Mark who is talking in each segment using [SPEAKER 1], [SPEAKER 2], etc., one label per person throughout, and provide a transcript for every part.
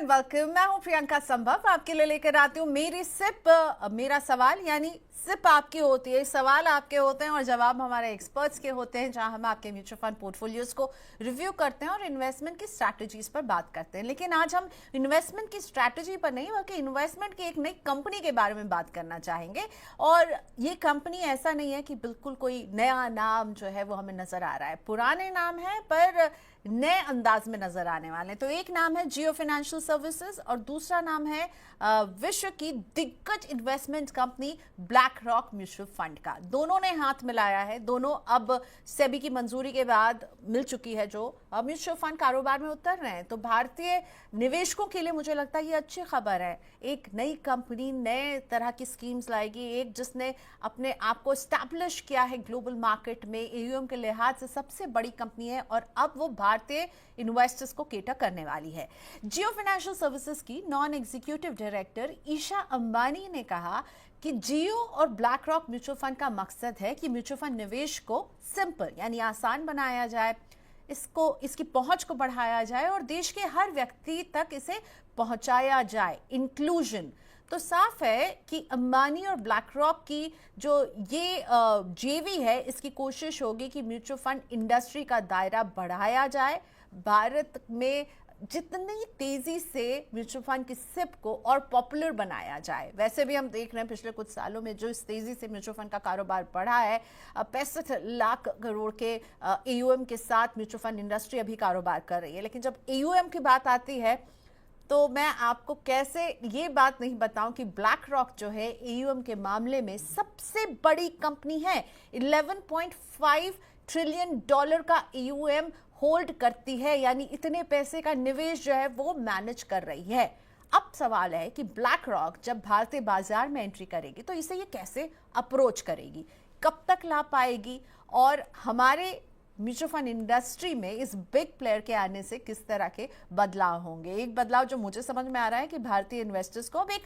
[SPEAKER 1] And welcome. मैं हूं प्रियंका संभव, आपके लिए लेकर आती हूं मेरी सिप मेरा सवाल, यानी सिप आपकी होती है, सवाल आपके होते हैं और जवाब हमारे एक्सपर्ट्स के होते हैं, जहां हम आपके म्यूचुअल फंड पोर्टफोलियोज को रिव्यू करते हैं और इन्वेस्टमेंट की स्ट्रैटेजीज पर बात करते हैं। लेकिन आज हम इन्वेस्टमेंट की स्ट्रैटेजी पर नहीं बल्कि इन्वेस्टमेंट की एक नई कंपनी के बारे में बात करना चाहेंगे। और ये कंपनी ऐसा नहीं है कि बिल्कुल कोई नया नाम जो है वो हमें नजर आ रहा है, पुराने नाम है पर नए अंदाज में नजर आने वाले हैं। तो एक नाम है जियो फाइनेंशियल सर्विसेज और दूसरा नाम है विश्व की दिग्गज investment company black rock mutual fund का। दोनों ने हाथ मिलाया है, दोनों अब सेबी की मंजूरी के बाद मिल चुकी है जो म्यूचुअल फंड कारोबार में उतर रहे हैं। तो भारतीय निवेशकों के लिए मुझे लगता है ये अच्छी खबर है। एक नई कंपनी नए तरह की स्कीम्स लाएगी, एक जिसने अपने आप को एस्टैब्लिश किया है ग्लोबल मार्केट में, एयूएम के लिहाज से सबसे बड़ी कंपनी है और अब वो भारतीय इन्वेस्टर्स को केटर करने वाली है। जियो फाइनेंशियल सर्विसेज की non executive director Isha Ambani ने कहा कि जियो और ब्लैक रॉक म्यूचुअल फंड का मकसद है कि म्यूचुअल फंड निवेश को सिंपल यानी आसान बनाया जाए, इसकी पहुंच को बढ़ाया जाए और देश के हर व्यक्ति तक इसे पहुंचाया जाए, इंक्लूजन। तो साफ है कि अंबानी और ब्लैक रॉक की जो ये जेवी है, इसकी कोशिश होगी कि म्यूचुअल फंड इंडस्ट्री का दायरा बढ़ाया जाए, भारत में जितनी तेजी से म्यूचुअल फंड की सिप को और पॉपुलर बनाया जाए। वैसे भी हम देख रहे हैं पिछले कुछ सालों में जो इस तेजी से म्यूचुअल फंड का कारोबार बढ़ा है, 65 लाख करोड़ के एयूएम के साथ म्यूचुअल फंड इंडस्ट्री अभी कारोबार कर रही है। लेकिन जब एयूएम की बात आती है तो मैं आपको कैसे ये बात नहीं बताऊं कि ब्लैक रॉक जो है एयूएम के मामले में सबसे बड़ी कंपनी है। 11.5 ट्रिलियन डॉलर का एयूएम होल्ड करती है, यानी इतने पैसे का निवेश जो है वो मैनेज कर रही है। अब सवाल है कि ब्लैक रॉक जब भारतीय बाजार में एंट्री करेगी तो इसे ये कैसे अप्रोच करेगी, कब तक ला पाएगी और हमारे म्यूचुअल फंड इंडस्ट्री में इस बिग प्लेयर के आने से किस तरह के बदलाव होंगे। एक बदलाव जो मुझे समझ में आ रहा है कि भारतीय इन्वेस्टर्स को अब एक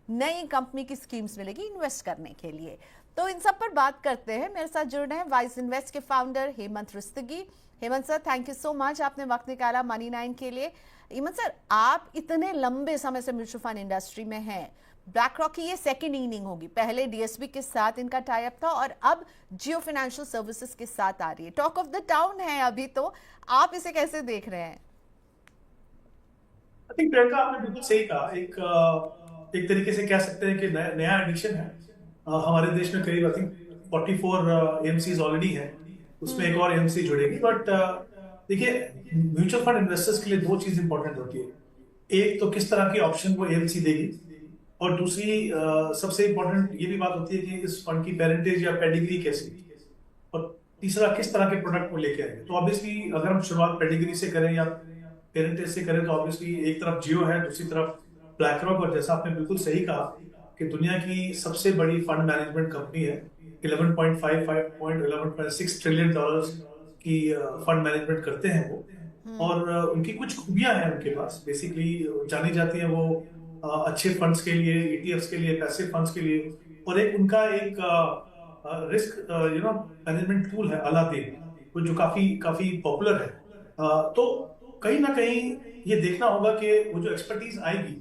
[SPEAKER 1] नई कंपनी की स्कीम्स मिलेगी इन्वेस्ट करने के लिए। तो इन सब पर बात करते हैं। मेरे साथ जुड़ रहे हैं वाइज इन्वेस्ट के founder Hemant Rustagi. Hemant sir, thank you so much, आपने वक्त निकाला मनी 9 के लिए। हेमंत सर, आप इतने लंबे समय से म्यूचुअल फंड इंडस्ट्री में हैं, ब्लैक रॉक की ये सेकेंड इनिंग होगी, पहले डीएसबी के साथ इनका टाई अप था और अब जियो फाइनेंशियल सर्विसेज के साथ आ रही है, टॉक ऑफ द टाउन है अभी। तो आप इसे कैसे देख रहे हैं?
[SPEAKER 2] आई थिंक प्रियंका, आपने बिल्कुल सही कहा। एक तरीके से कह सकते हैं कि नया एडिक्शन है। हमारे देश में करीब आई थिंक 44 एएमसीज ऑलरेडी है, उसमें एक और एएमसी जुड़ेगी। बट देखिए, म्यूचुअल फंड इन्वेस्टर्स के लिए दो चीज इंपॉर्टेंट होती है। एक तो किस तरह की ऑप्शन वो एएमसी देगी, और दूसरी सबसे इंपॉर्टेंट ये भी बात होती है कि इस फंड की पेरेंटेज या पेडिग्री कैसी, और तीसरा किस तरह के प्रोडक्ट को लेके आएंगे। तो ऑब्वियसली अगर हम शुरुआत पेडिग्री से करें या पेरेंटेज से करें तो ऑब्वियसली एक तरफ जियो है, दूसरी तरफ ब्लैक रॉक। और जैसा आपने बिल्कुल सही कहा कि दुनिया की सबसे बड़ी फंड मैनेजमेंट कंपनी है, 11.6 ट्रिलियन डॉलर्स की फंड मैनेजमेंट करते हैं वो। और उनकी कुछ खूबियां हैं उनके पास, बेसिकली जानी जाती है वो अच्छे फंड्स के लिए, ईटीएफ्स के लिए, पैसिव फंड्स के लिए। और उनका एक रिस्क मैनेजमेंट टूल है अलादीन, वो जो काफी काफी पॉपुलर है। तो कहीं ना कहीं ये देखना होगा कि वो जो एक्सपर्टीज आएगी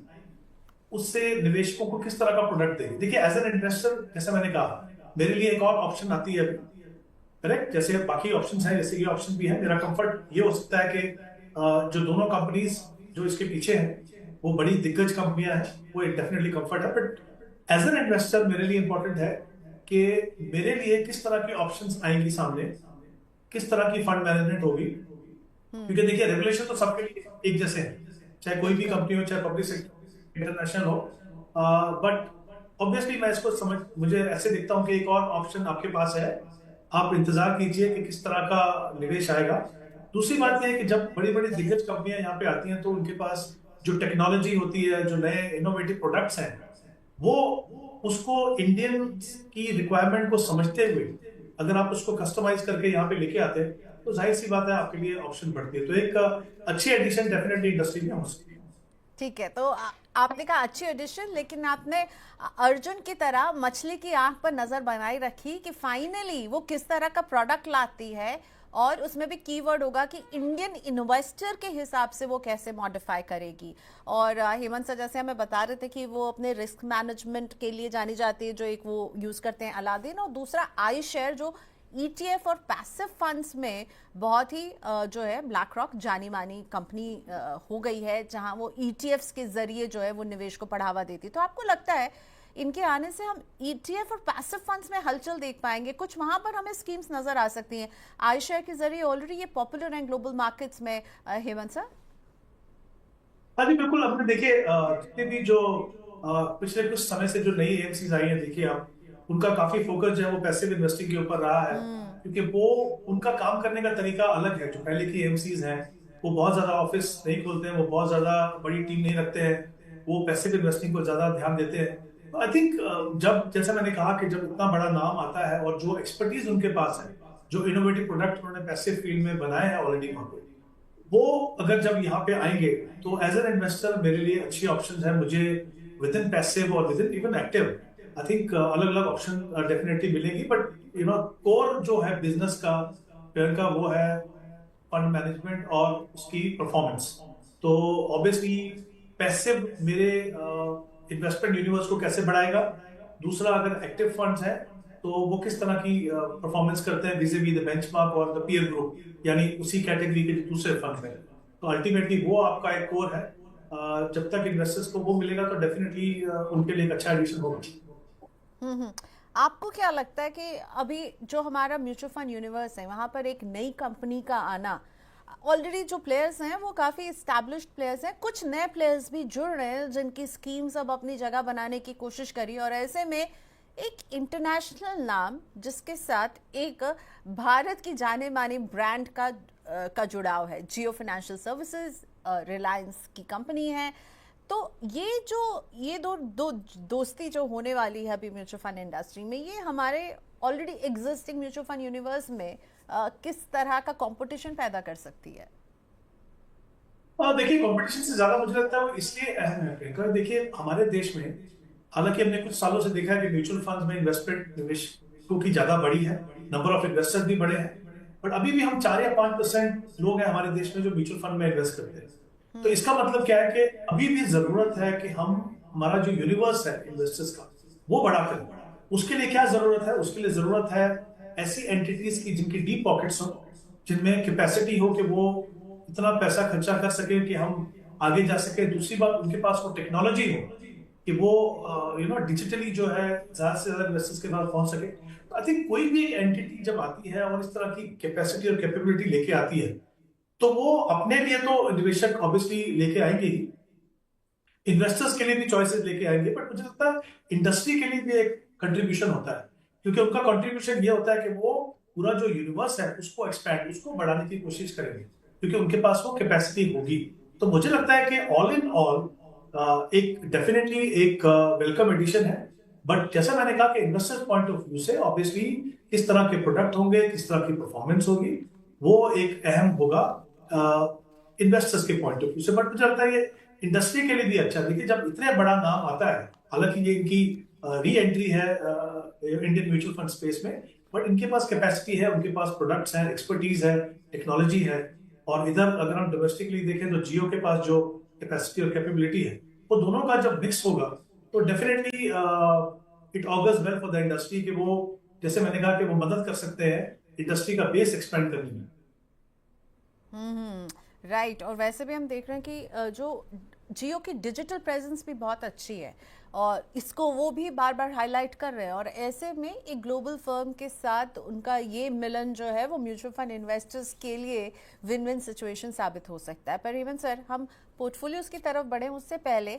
[SPEAKER 2] उससे निवेशकों को किस तरह का प्रोडक्ट देगी। देखिए, एज एन इन्वेस्टर, जैसे मैंने कहा, मेरे लिए एक और ऑप्शन आती है अभी, करेक्ट, जैसे बाकी ऑप्शंस हैं, जैसे ये ऑप्शन भी है। मेरा कंफर्ट ये हो सकता है कि जो दोनों कंपनीज जो इसके पीछे हैं वो बड़ी दिग्गज कंपनियां हैं, वो एक डेफिनेटली कंफर्ट है। बट एज एन इन्वेस्टर मेरे लिए इंपॉर्टेंट है कि मेरे लिए किस तरह की ऑप्शंस आएंगी सामने, किस तरह की फंड मैनेजमेंट होगी। क्योंकि देखिए, रेगुलेशन तो सबके लिए एक जैसे है, चाहे कोई भी कंपनी हो, चाहे पब्लिक सेक्टर, इंटरनेशनल हो। बट ऑब्वियसली मैं इसको मुझे ऐसे दिखता हूं कि एक और ऑप्शन आपके पास है, आप इंतजार कीजिए कि किस तरह का निवेश आएगा। दूसरी बात यह है कि जब बड़ी बड़ी दिग्गज कंपनियां यहाँ पे आती हैं तो उनके पास जो टेक्नोलॉजी होती है, जो नए इनोवेटिव प्रोडक्ट्स हैं, वो उसको इंडियन की रिक्वायरमेंट को समझते हुए अगर आप उसको कस्टमाइज करके यहाँ पे लेके आते हैं तो जाहिर सी बात है आपके लिए ऑप्शन बढ़ती है। तो एक अच्छी एडिशन डेफिनेटली इंडस्ट्री में हो सकती है।
[SPEAKER 1] ठीक है, तो आपने कहा अच्छी एडिशन, लेकिन आपने अर्जुन की तरह मछली की आंख पर नजर बनाई रखी कि फाइनली वो किस तरह का प्रोडक्ट लाती है और उसमें भी कीवर्ड होगा कि इंडियन इन्वेस्टर के हिसाब से वो कैसे मॉडिफाई करेगी। और हेमंत सर जैसे हमें बता रहे थे कि वो अपने रिस्क मैनेजमेंट के लिए जानी जाती है, जो एक वो यूज करते हैं अलादीन, और दूसरा आई शेयर जो ईटीएफ और पैसिव फंड्स में बहुत ही जो है ब्लैक रॉक जानी मानी कंपनी हो गई है, जहां वो ईटीएफ्स के जरिए जो है वो निवेश को बढ़ावा देती। तो आपको लगता है इनके आने से हम ईटीएफ और पैसिव फंड्स में हलचल देख पाएंगे, कुछ वहां पर हमें स्कीम्स नजर आ सकती हैं आई शेयर के जरिए? ऑलरेडी ये पॉपुलर हैं ग्लोबल मार्केट्स में, हेमंत सर।
[SPEAKER 2] हाँ जी बिल्कुल। आपने देखिए जितने भी जो पिछले कुछ समय से जो नई एएमसीज आई हैं, देखिए आप उनका काफी फोकस जो है वो पैसिव इन्वेस्टिंग के ऊपर रहा है,
[SPEAKER 1] हम्म।
[SPEAKER 2] क्योंकि वो उनका काम करने का तरीका अलग है। जो पहले की एएमसीज हैं वो बहुत ज्यादा ऑफिस नहीं खोलते हैं, वो बहुत ज्यादा बड़ी टीम नहीं रखते हैं, वो पैसिव इन्वेस्टिंग को ज्यादा ध्यान देते हैं। आई थिंक जब जैसा मैंने कहा कि जब इतना बड़ा नाम आता है और जो एक्सपर्टीज उनके पास है, जो इनोवेटिव प्रोडक्ट उन्होंने पैसिव फील्ड में बनाए हैं ऑलरेडी वहां पे, वो अगर जब यहाँ पे आएंगे तो एज एन इन्वेस्टर मेरे लिए अच्छी ऑप्शंस है। मुझे विद इन पैसिव और with in even active I think अलग अलग ऑप्शन डेफिनेटली मिलेंगी। बट कोर जो है बिजनेस का पेयर का वो है फंड मैनेजमेंट और उसकी परफॉर्मेंस। तो ऑब्वियसली पैसिव मेरे इन्वेस्टमेंट यूनिवर्स को कैसे बढ़ाएगा। दूसरा, अगर एक्टिव फंड्स है तो वो किस तरह की परफॉर्मेंस करते हैं विज़िबी द बेंचमार्क और द पीयर ग्रुप, यानी उसी कैटेगरी के दूसरे फंड में। तो अल्टीमेटली वो आपका एक कोर है। जब तक इन्वेस्टर्स को वो मिलेगा तो डेफिनेटली उनके लिए एक अच्छा एडिशन होगा।
[SPEAKER 1] हम्म। आपको क्या लगता है कि अभी जो हमारा म्यूचुअल फंड यूनिवर्स है वहां पर एक नई कंपनी का आना, ऑलरेडी जो प्लेयर्स हैं वो काफी एस्टैब्लिश्ड प्लेयर्स हैं, कुछ नए प्लेयर्स भी जुड़ रहे हैं जिनकी स्कीम्स अब अपनी जगह बनाने की कोशिश करी, और ऐसे में एक इंटरनेशनल नाम जिसके साथ एक भारत की जाने मानी ब्रांड का जुड़ाव है, जियो फाइनेंशियल सर्विसेज रिलायंस की कंपनी है। तो ये दो दोस्ती जो होने वाली है अभी म्यूचुअल फंड इंडस्ट्री में, ये हमारे already existing mutual fund universe में किस तरह का कंपटीशन पैदा कर सकती है?
[SPEAKER 2] देखिए, कंपटीशन से ज्यादा मुझे लगता है वो इसलिए अहम है प्रियंका। देखिए हमारे देश में हालांकि हमने कुछ सालों से देखा है कि म्यूचुअल फंड्स में इन्वेस्टमेंट निवेशकों की ज्यादा बढ़ी है, नंबर ऑफ इन्वेस्टर्स भी बढ़े हैं, बट अभी भी हम 4 या 5% लोग हैं हमारे देश में जो म्यूचुअल फंड में इन्वेस्ट करते हैं। तो इसका मतलब क्या है कि अभी भी जरूरत है कि हम हमारा जो यूनिवर्स है इन्वेस्टर्स का वो बड़ा करें। उसके लिए क्या जरूरत है? उसके लिए जरूरत है ऐसी एंटिटीज की जिनकी डीप पॉकेट्स हो, जिनमें कैपेसिटी हो कि वो इतना पैसा खर्चा कर सके कि हम आगे जा सके। दूसरी बात, उनके पास वो टेक्नोलॉजी हो कि वो डिजिटली जो है ज्यादा से ज्यादा इन्वेस्टर्स के पास पहुंच सके। तो आई थिंक कोई भी एंटिटी जब आती है और इस तरह की कैपेसिटी और कैपेबिलिटी लेके आती है तो वो अपने लिए तो निवेशक ऑब्वियसली लेके आएंगे ही, इन्वेस्टर्स के लिए भी चॉइसेस लेके आएंगे, बट मुझे लगता है इंडस्ट्री के लिए भी एक कंट्रीब्यूशन होता है, क्योंकि उनका कंट्रीब्यूशन ये होता है कि वो पूरा जो यूनिवर्स है उसको एक्सपैंड, उसको बढ़ाने की कोशिश करेंगे, क्योंकि उनके पास वो कैपेसिटी होगी। तो मुझे लगता है कि ऑल इन ऑल एक डेफिनेटली एक वेलकम एडिशन है। बट जैसा मैंने कहा कि इन्वेस्टर्स पॉइंट ऑफ व्यू से ऑब्वियसली किस तरह के प्रोडक्ट होंगे, किस तरह की परफॉर्मेंस होगी, वो एक अहम होगा इन्वेस्टर्स के पॉइंट ऑफ व्यू से। बट मुझे लगता है ये इंडस्ट्री के लिए भी अच्छा। देखिए जब इतने बड़ा नाम आता है, हालांकि ये इनकी री एंट्री है इंडियन म्यूचुअल फंड स्पेस में, बट इनके पास कैपेसिटी है, उनके पास प्रोडक्ट्स हैं, एक्सपर्टीज है, टेक्नोलॉजी है। और इधर अगर हम डोमेस्टिकली देखें तो जियो के पास जो कैपेसिटी और कैपेबिलिटी है, वो दोनों का जब मिक्स होगा तो definitely it augurs well for the industry कि वो, जैसे मैंने कहा, कि वो मदद कर सकते हैं इंडस्ट्री का बेस एक्सपेंड करने में।
[SPEAKER 1] राइट। और वैसे भी हम देख रहे हैं कि जो जियो की डिजिटल प्रेजेंस भी बहुत अच्छी है, और इसको वो भी बार बार हाईलाइट कर रहे हैं, और ऐसे में एक ग्लोबल फर्म के साथ उनका ये मिलन जो है वो म्यूचुअल फंड इन्वेस्टर्स के लिए विन विन सिचुएशन साबित हो सकता है। पर हेमंत सर, हम पोर्टफोलियोज की तरफ बढ़े उससे पहले,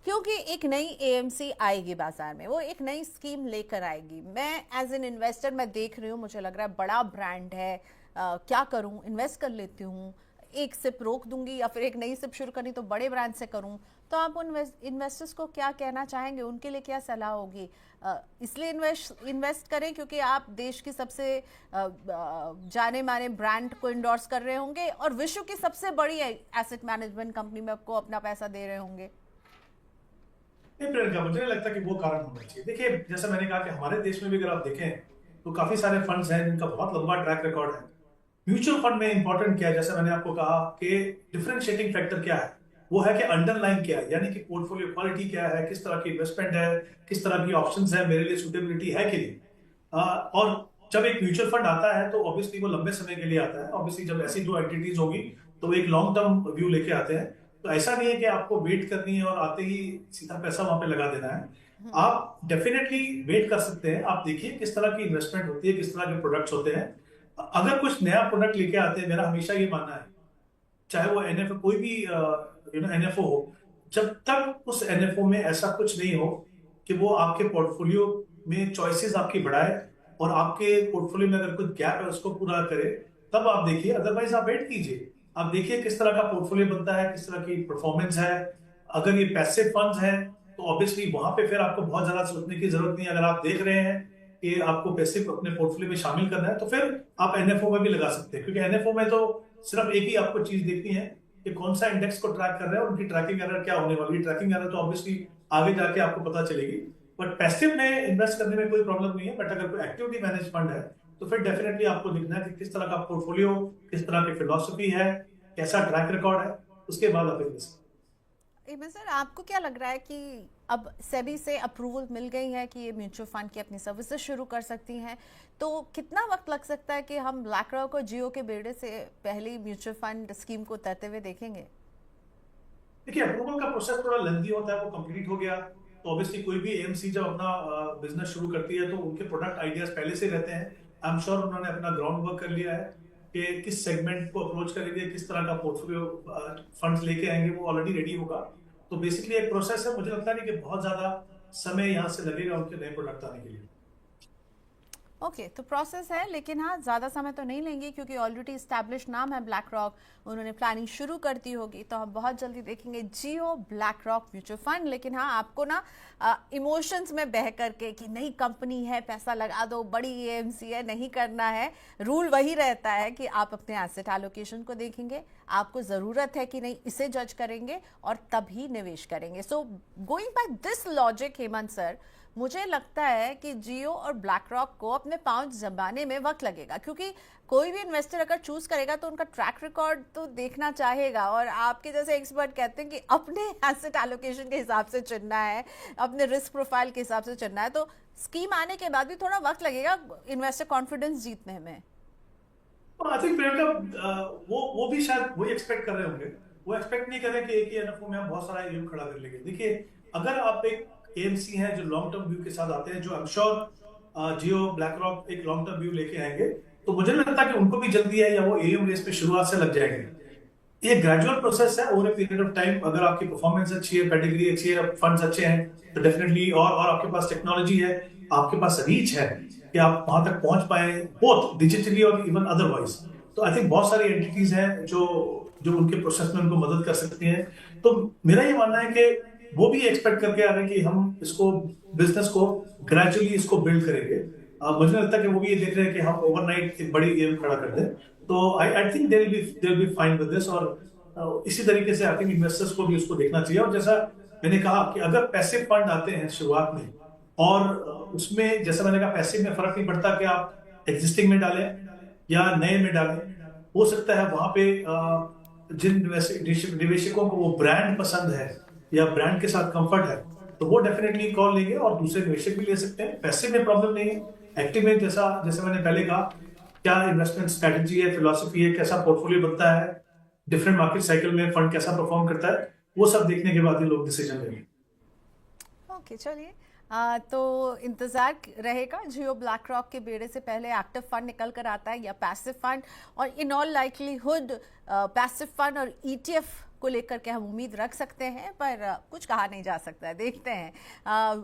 [SPEAKER 1] क्योंकि एक नई एएमसी आएगी बाजार में, वो एक नई स्कीम लेकर आएगी, मैं एज एन इन्वेस्टर मैं देख रही हूँ, मुझे लग रहा है बड़ा ब्रांड है, क्या करूँ, इन्वेस्ट कर लेती हूँ, एक सिप रोक दूंगी या फिर एक नई सिप शुरू करनी तो बड़े ब्रांड से करूं। तो आप उन इन्वेस्टर्स को क्या कहना चाहेंगे, उनके लिए क्या सलाह होगी? इसलिए इन्वेस्ट करें क्योंकि आप देश की सबसे जाने माने ब्रांड को इंडोर्स कर रहे होंगे और विश्व की सबसे बड़ी एसेट मैनेजमेंट कंपनी में आपको अपना पैसा दे रहे होंगे।
[SPEAKER 2] नहीं प्रियंका, मुझे नहीं लगता कि वो कारण होना चाहिए। देखिए जैसा मैंने कहा कि हमारे देश में भी अगर आप देखें तो काफी सारे फंड्स हैं जिनका बहुत लंबा ट्रैक रिकॉर्ड है, म्यूचुअल फंड में इंपॉर्टेंट क्या है, जैसे मैंने आपको कहा कि डिफरेंशिएटिंग फैक्टर क्या है, वो है कि अंडरलाइन क्या है, यानी कि पोर्टफोलियो क्वालिटी क्या है, किस तरह की इन्वेस्टमेंट है, किस तरह की ऑप्शंस है, मेरे लिए सूटेबिलिटी है कि नहीं। और जब एक म्यूचुअल फंड आता है तो ऑब्वियसली वो लंबे समय के लिए आता है। ऑब्वियसली जब ऐसी दो एंटिटीज होगी तो वो एक लॉन्ग टर्म व्यू लेके आते हैं। तो ऐसा नहीं है कि आपको वेट करनी है और आते ही सीधा पैसा वहां पे लगा देना है। आप डेफिनेटली वेट कर सकते हैं। आप देखिए किस तरह की इन्वेस्टमेंट होती है, किस तरह के प्रोडक्ट्स होते हैं। अगर कुछ नया प्रोडक्ट लेके आते हैं, मेरा हमेशा ये मानना है, चाहे वो एनएफओ कोई भी एनएफओ हो, जब तक उस एनएफओ में ऐसा कुछ नहीं हो कि वो आपके पोर्टफोलियो में चॉइसेस आपकी बढ़ाए और आपके पोर्टफोलियो में अगर कुछ गैप है उसको पूरा करे, तब आप देखिए। अदरवाइज आप वेट कीजिए, आप देखिए किस तरह का पोर्टफोलियो बनता है, किस तरह की परफॉर्मेंस है। अगर ये पैसिव फंड्स है तो ऑब्वियसली वहां पे फिर आपको बहुत ज्यादा सोचने की जरूरत नहीं है। अगर आप देख रहे हैं कि आपको पैसे अपने पोर्टफोलियो में शामिल करना है तो फिर आप एनएफओ में भी लगा सकते हैं, क्योंकि एनएफओ में तो सिर्फ एक ही आपको चीज देखनी है कि कौन सा इंडेक्स को ट्रैक कर रहा है और उनकी ट्रैकिंग एरर क्या होने वाली है। ट्रैकिंग एरर तो ऑब्वियसली आगे जाके आपको पता चलेगी, बट पैसिव में इन्वेस्ट करने में कोई प्रॉब्लम नहीं है। बट अगर कोई एक्टिविटी मैनेज फंड है तो फिर डेफिनेटली आपको देखना है कि किस तरह का पोर्टफोलियो, किस तरह की फिलोसफी है, कैसा ट्रैक रिकॉर्ड है, उसके बाद आप इन्वेस्ट।
[SPEAKER 1] एमन सर, आपको क्या लग रहा है कि अब सेबी से अप्रूवल मिल गई है कि ये म्यूचुअल फंड की अपनी सर्विसेज शुरू कर सकती हैं, तो कितना वक्त लग सकता है कि हम ब्लैक रॉक और जियो के बेड़े से पहली म्यूचुअल फंड स्कीम को उतरते हुए देखेंगे?
[SPEAKER 2] देखिए, अप्रूवल का प्रोसेस थोड़ा लेंथी होता है, वो कंप्लीट हो गया तो ऑब्वियसली कोई भी एएमसी जब अपना बिजनेस शुरू करती है तो उनके प्रोडक्ट आइडियाज पहले से रहते हैं। आई एम श्योर उन्होंने अपना ग्राउंड वर्क कर लिया है कि किस सेगमेंट को अप्रोच करेंगे, किस तरह का पोर्टफोलियो फंड्स लेके आएंगे, वो ऑलरेडी रेडी होगा। तो बेसिकली एक प्रोसेस है, मुझे लगता नहीं कि बहुत ज्यादा समय यहाँ से लगेगा उनके नए प्रोडक्ट आने के लिए।
[SPEAKER 1] ओके, तो प्रोसेस है, लेकिन हाँ ज़्यादा समय तो नहीं लेंगे क्योंकि ऑलरेडी इस्टेब्लिश नाम है ब्लैक रॉक, उन्होंने प्लानिंग शुरू कर दी होगी, तो हम बहुत जल्दी देखेंगे जियो ब्लैक रॉक म्यूचुअल फंड। लेकिन हाँ, आपको ना इमोशंस में बह करके कि नई कंपनी है, पैसा लगा दो, बड़ी एएमसी है, नहीं करना है। रूल वही रहता है कि आप अपने एसेट एलोकेशन को देखेंगे, आपको ज़रूरत है कि नहीं इसे जज करेंगे और तभी निवेश करेंगे। So going by this logic Hemant sir, मुझे लगता है कि जियो और ब्लैक रॉक को अपने पांव जमाने में वक्त लगेगा, क्योंकि कोई भी इन्वेस्टर अगर चूज करेगा तो उनका ट्रैक रिकॉर्ड तो देखना चाहेगा। और आपके जैसे एक्सपर्ट कहते हैं कि अपने एसेट एलोकेशन के हिसाब से चुनना है, अपने रिस्क प्रोफाइल के हिसाब से चुनना है, तो स्कीम आने के बाद भी थोड़ा वक्त लगेगा इन्वेस्टर कॉन्फिडेंस जीतने में।
[SPEAKER 2] आई थिंक प्रियंका, वो भी शायद वही एक्सपेक्ट कर रहे होंगे। वो एक्सपेक्ट नहीं कर रहे कि एक ही एनएफओ में हम बहुत सारा एम खड़ा कर लेंगे। देखिए, अगर आप एक एएमसी हैं जो लॉन्ग टर्म व्यू के साथ आते हैं, जो I am sure Jio black rock एक लॉन्ग टर्म व्यू लेके आएंगे, तो मुझे नहीं लगता कि उनको भी जल्दी है या वो एएम रेस पे शुरुआत से लग जाएंगे। ये ग्रेजुअल प्रोसेस है over a period of time. अगर आपकी परफॉर्मेंस अच्छी है, पेडिग्री अच्छी है, फंड्स अच्छे हैं, तो डेफिनेटली, और आपके पास टेक्नोलॉजी है, आपके पास रीच है कि आप वहां तक पहुंच पाए, बोथ डिजिटली और इवन अदरवाइज। तो आई थिंक बहुत सारी एंटिटीज हैं जो जो उनके प्रोसेस में उनको मदद कर सकती हैं। तो मेरा ये मानना है कि वो भी एक्सपेक्ट करके आ रहे हैं कि हम इसको, बिजनेस को ग्रेजुअली इसको बिल्ड करेंगे। मुझे लगता है कि वो भी ये देख रहे हैं कि हम ओवरनाइट एक बड़ी एम खड़ा कर दें। तो I think they will be fine with this. और इसी तरीके से आई थिंक इन्वेस्टर्स को भी उसको देखना चाहिए। और जैसा मैंने कहा कि अगर पैसिव फंड आते हैं शुरुआत में, और उसमें जैसा मैंने कहा पैसिव में फर्क नहीं पड़ता कि आप एग्जिस्टिंग में डालें या नए में डालें। हो सकता है वहां पे जिन निवेशकों को वो ब्रांड पसंद है या ब्रांड के साथ कंफर्ट है, तो वो डेफिनेटली कॉल लेंगे और दूसरे निवेशक भी ले सकते हैं। पैसे में प्रॉब्लम नहीं है। एक्टिव में जैसे मैंने पहले कहा, क्या इन्वेस्टमेंट स्ट्रेटजी है, फिलॉसफी है, कैसा पोर्टफोलियो बनता है, डिफरेंट मार्केट साइकिल में फंड कैसा परफॉर्म करता है, वो सब देखने के बाद ही लोग डिसीजन लेंगे।
[SPEAKER 1] ओके, चलिए, तो इंतजार रहेगा। जियो ब्लैक रॉक के बेड़े से पहले एक्टिव फंड निकल कर आता है या पैसिव फंड, और in all likelihood passive fund और ईटीएफ को लेकर के हम उम्मीद रख सकते हैं, पर कुछ कहा नहीं जा सकता है, देखते हैं।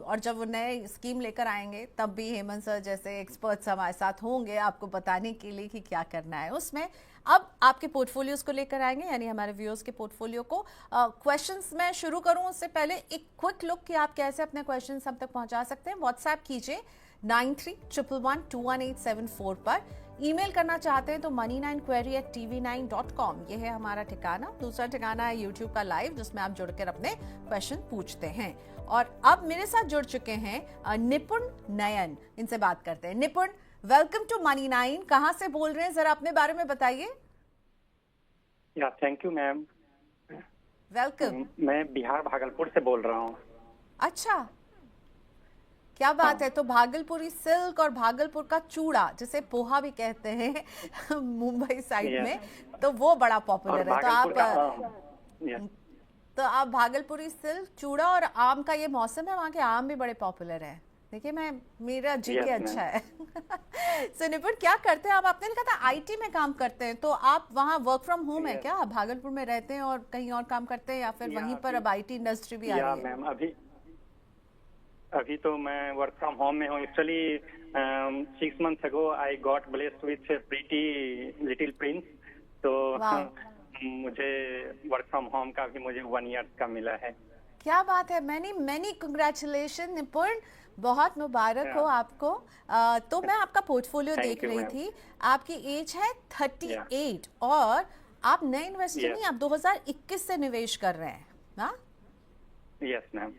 [SPEAKER 1] और जब वो नए स्कीम लेकर आएंगे तब भी हेमंत सर जैसे एक्सपर्ट्स हमारे साथ होंगे आपको बताने के लिए कि क्या करना है उसमें। अब आपके पोर्टफोलियोज को लेकर आएंगे, यानी हमारे व्यूअर्स के पोर्टफोलियो को। क्वेश्चंस मैं शुरू करूं उससे पहले एक क्विक लुक कि आप कैसे अपने क्वेश्चंस हम तक पहुंचा सकते हैं। व्हाट्सएप कीजिए 9311211874 पर। ईमेल करना चाहते हैं तो money9query@tv9.com, ये है हमारा ठिकाना। दूसरा ठिकाना है यूट्यूब का लाइव, जिसमें आप जुड़कर अपने क्वेश्चन पूछते हैं। और अब मेरे साथ जुड़ चुके हैं निपुण नयन, इनसे बात करते हैं। निपुण, वेलकम टू मनी नाइन। कहाँ से बोल रहे हैं, जरा अपने बारे में बताइए।
[SPEAKER 3] या थैंक यू मैम।
[SPEAKER 1] वेलकम।
[SPEAKER 3] मैं बिहार भागलपुर से बोल रहा हूँ।
[SPEAKER 1] अच्छा, क्या बात
[SPEAKER 3] हाँ।
[SPEAKER 1] है। तो भागलपुरी सिल्क और भागलपुर का चूड़ा, जिसे पोहा भी कहते हैं मुंबई साइड
[SPEAKER 3] Yes.
[SPEAKER 1] में, तो वो बड़ा
[SPEAKER 3] और
[SPEAKER 1] पॉपुलर है। तो
[SPEAKER 3] भागलपुर का
[SPEAKER 1] आप
[SPEAKER 3] yes.
[SPEAKER 1] तो आप भागलपुरी सिल्क, चूड़ा और आम का ये मौसम है, वहाँ के आम भी बड़े पॉपुलर हैं। देखिए, मेरा जीके
[SPEAKER 3] Yes,
[SPEAKER 1] अच्छा है। सो निपुण, क्या करते हैं आप? आपने लिखा था आईटी में काम करते हैं, तो आप वहाँ वर्क फ्रॉम होम है
[SPEAKER 3] Yes.
[SPEAKER 1] क्या? आप भागलपुर में रहते हैं और कहीं और काम करते हैं, या फिर
[SPEAKER 3] या
[SPEAKER 1] वहीं पर अब आईटी इंडस्ट्री भी आ
[SPEAKER 3] या
[SPEAKER 1] रही है?
[SPEAKER 3] मैम अभी तो मैं वर्क फ्रॉम होम में हूँ। Actually 6 months ago I got blessed with pretty little Prince. तो
[SPEAKER 1] वाह,
[SPEAKER 3] मुझे वर्क फ्रॉम होम का भी मुझे 1 year का मिला है।
[SPEAKER 1] क्या बात है। मैनी मैनी कंग्रेचुलेशन निपुण, बहुत मुबारक हो आपको। तो मैं आपका पोर्टफोलियो
[SPEAKER 3] Thank
[SPEAKER 1] देख
[SPEAKER 3] you,
[SPEAKER 1] रही
[SPEAKER 3] ma'am.
[SPEAKER 1] थी। आपकी एज है 38 और आप नए इन्वेस्टर
[SPEAKER 3] Yes.
[SPEAKER 1] नहीं, आप 2021 से निवेश कर रहे हैं ना?
[SPEAKER 3] Yes ma'am.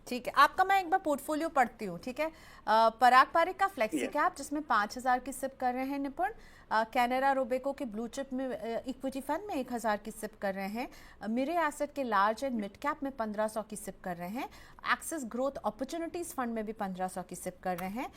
[SPEAKER 1] ठीक है, आपका मैं एक बार पोर्टफोलियो पढ़ती हूँ, ठीक है। पराग पारिक का फ्लेक्सी
[SPEAKER 3] Yes.
[SPEAKER 1] कैप, जिसमें 5,000 की सिप कर रहे हैं निपुण। कैनरा रोबेको के ब्लू चिप में इक्विटी फंड में 1,000 की सिप कर रहे हैं। मेरे एसेट के लार्ज एंड मिड कैप में 1,500 की सिप कर रहे हैं। एक्सिस ग्रोथ अपॉर्चुनिटीज फंड में भी 1,500 की सिप कर रहे हैं।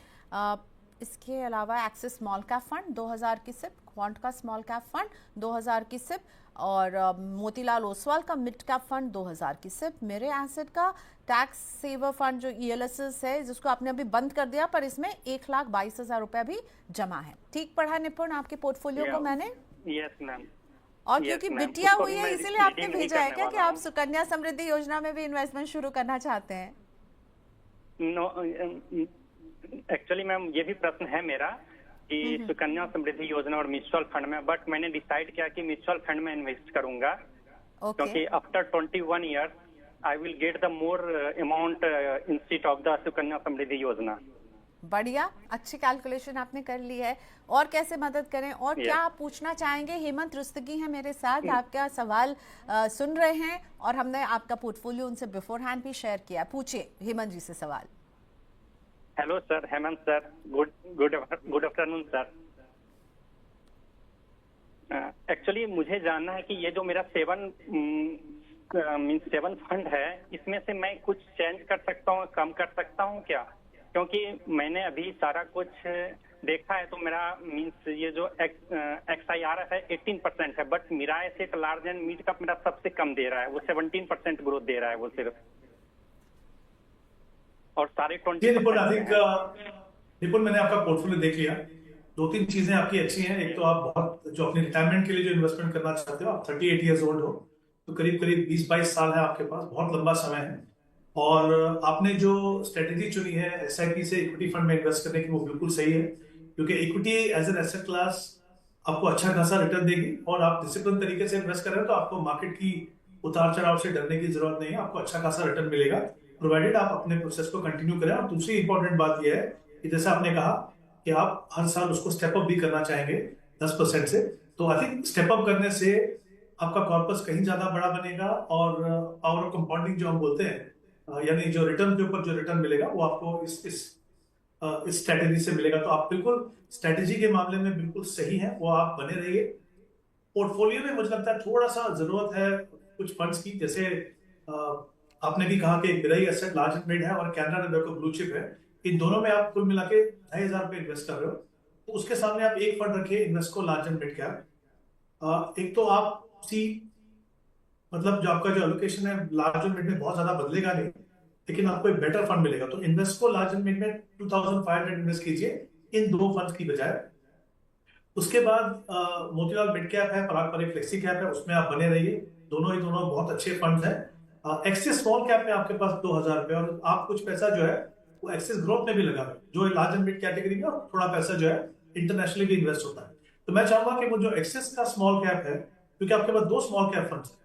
[SPEAKER 1] इसके अलावा एक्सिस स्मॉल कैप फंड 2,000 की सिप, क्वांट का स्मॉल कैप फंड 2,000 की सिप, और मोतीलाल ओसवाल का मिड कैप फंड 2,000 की सिप। मेरे एसेट का टैक्स सेवर फंड जो ELSS है, जिसको आपने अभी बंद कर दिया, पर इसमें 1,22,000 रुपया भी जमा है। ठीक पढ़ा निपुण आपके पोर्टफोलियो को मैंने?
[SPEAKER 3] Yes ma'am.
[SPEAKER 1] और
[SPEAKER 3] Yes,
[SPEAKER 1] क्योंकि
[SPEAKER 3] ma'am.
[SPEAKER 1] बिटिया
[SPEAKER 3] उसको
[SPEAKER 1] हुई
[SPEAKER 3] भी
[SPEAKER 1] है,
[SPEAKER 3] मैं
[SPEAKER 1] इसीलिए आपने
[SPEAKER 3] redeem नहीं
[SPEAKER 1] भेजा है
[SPEAKER 3] करने
[SPEAKER 1] क्या कि
[SPEAKER 3] वाला
[SPEAKER 1] आप
[SPEAKER 3] हूँ।
[SPEAKER 1] सुकन्या समृद्धि योजना में भी इन्वेस्टमेंट शुरू करना चाहते हैं?
[SPEAKER 3] नो, एक्चुअली मैम ये भी प्रश्न है मेरा कि सुकन्या समृद्धि योजना और म्यूचुअल फंड में, बट मैंने डिसाइड किया कि म्यूचुअल फंड में इन्वेस्ट करूंगा,
[SPEAKER 1] ओके,
[SPEAKER 3] क्योंकि after 21 years I will get the more amount instead of the Sukanya Samriddhi Yojana.
[SPEAKER 1] बढ़िया, अच्छी कैलकुलेशन आपने कर ली है। और कैसे मदद करें, और
[SPEAKER 3] Yes.
[SPEAKER 1] क्या आप पूछना चाहेंगे? हेमंत रुस्तगी हैं मेरे साथ, आपका सवाल सुन रहे हैं, और हमने आपका पोर्टफोलियो उनसे बिफोर हैंड भी शेयर किया। पूछिए हेमंत जी से सवाल।
[SPEAKER 3] Hello sir, Hemant sir, good afternoon sir. Actually मुझे जानना है कि ये जो मेरा 7 फंड है, इसमें से मैं कुछ चेंज कर सकता हूँ, कम कर सकता हूँ क्या? क्योंकि मैंने अभी सारा कुछ देखा है, तो मेरा मीन्स ये जो XIR है 18% है, बट मेरा asset large and mid cap मेरा सबसे कम दे रहा है, वो 17% ग्रोथ दे रहा है वो सिर्फ, और सारे
[SPEAKER 2] ये
[SPEAKER 3] 20%।
[SPEAKER 2] निपुण, मैंने आपका पोर्टफोलियो देख लिया। 2-3 चीजें आपकी अच्छी हैं। एक तो आप बहुत जो अपने रिटायरमेंट के लिए जो इन्वेस्टमेंट करना चाहते हो, आप 38 ईयर्स ओल्ड हो, तो करीब करीब 20-22 साल है आपके पास, बहुत लंबा समय है। और आपने जो स्ट्रेटेजी चुनी है SIP से इक्विटी फंड में इन्वेस्ट करने की, वो बिल्कुल सही है, क्योंकि equity as an asset class आपको अच्छा खासा रिटर्न देगी, और आप डिसिप्लिन तरीके से इन्वेस्ट कर रहे हो तो आपको मार्केट की उतार चढ़ाव से डरने की जरूरत नहीं है। आपको अच्छा खासा रिटर्न मिलेगा, प्रोवाइडेड आप अपने प्रोसेस को कंटिन्यू करें। और दूसरी इंपॉर्टेंट बात यह है कि जैसे आपने कहा कि आप हर साल उसको स्टेप अप भी करना चाहेंगे 10% से, तो आई थिंक स्टेप अप करने से आपका कॉर्पस कहीं ज्यादा बड़ा बनेगा, और पावर ऑफ कंपाउंडिंग जो हम बोलते हैं, यानी जो रिटर्न के ऊपर जो रिटर्न मिलेगा, वो आपको इस स्ट्रेटेजी से मिलेगा। तो आप बिल्कुल स्ट्रेटेजी के मामले में बिल्कुल सही है, वो आप बने रहिए। पोर्टफोलियो में मुझे लगता है थोड़ा सा जरूरत है कुछ फंड्स की, जैसे आपने भी कहा कि बिरई एसेट लार्ज एंड मिड है और कैनरा रोबेको ब्लू चिप है, इन दोनों में आप कुल मिला के 2,500 रुपए इन्वेस्ट कर रहे हो, तो उसके सामने आप एक फंड रखिए Invesco large and mid cap. एक तो आप उसी मतलब जो आपका जो एलोकेशन है लार्ज एंड मिड में बहुत ज्यादा बदलेगा नहीं, लेकिन आपको एक बेटर फंड मिलेगा। तो इन्वेस्को लार्ज एंड मिड में 2,500 इन्वेस्ट कीजिए इन 2 फंड्स की बजाय। उसके बाद मोतीलाल मिड कैप है, पराग पारिक फ्लेक्सी कैप है, उसमें आप बने रहिए। दोनों बहुत अच्छे फंड्स हैं। एक्सिस स्मॉल कैप में आपके पास 2,000 रुपए, और आप कुछ पैसा जो है वो एक्सिस ग्रोथ में भी लगा है, जो लार्ज एंड मिड कैटेगरी में, और थोड़ा पैसा जो है इंटरनेशनली भी इन्वेस्ट होता है। तो मैं चाहूंगा कि वो जो एक्सिस का स्मॉल कैप है, क्योंकि आपके पास 2 स्मॉल कैप फंड्स हैं,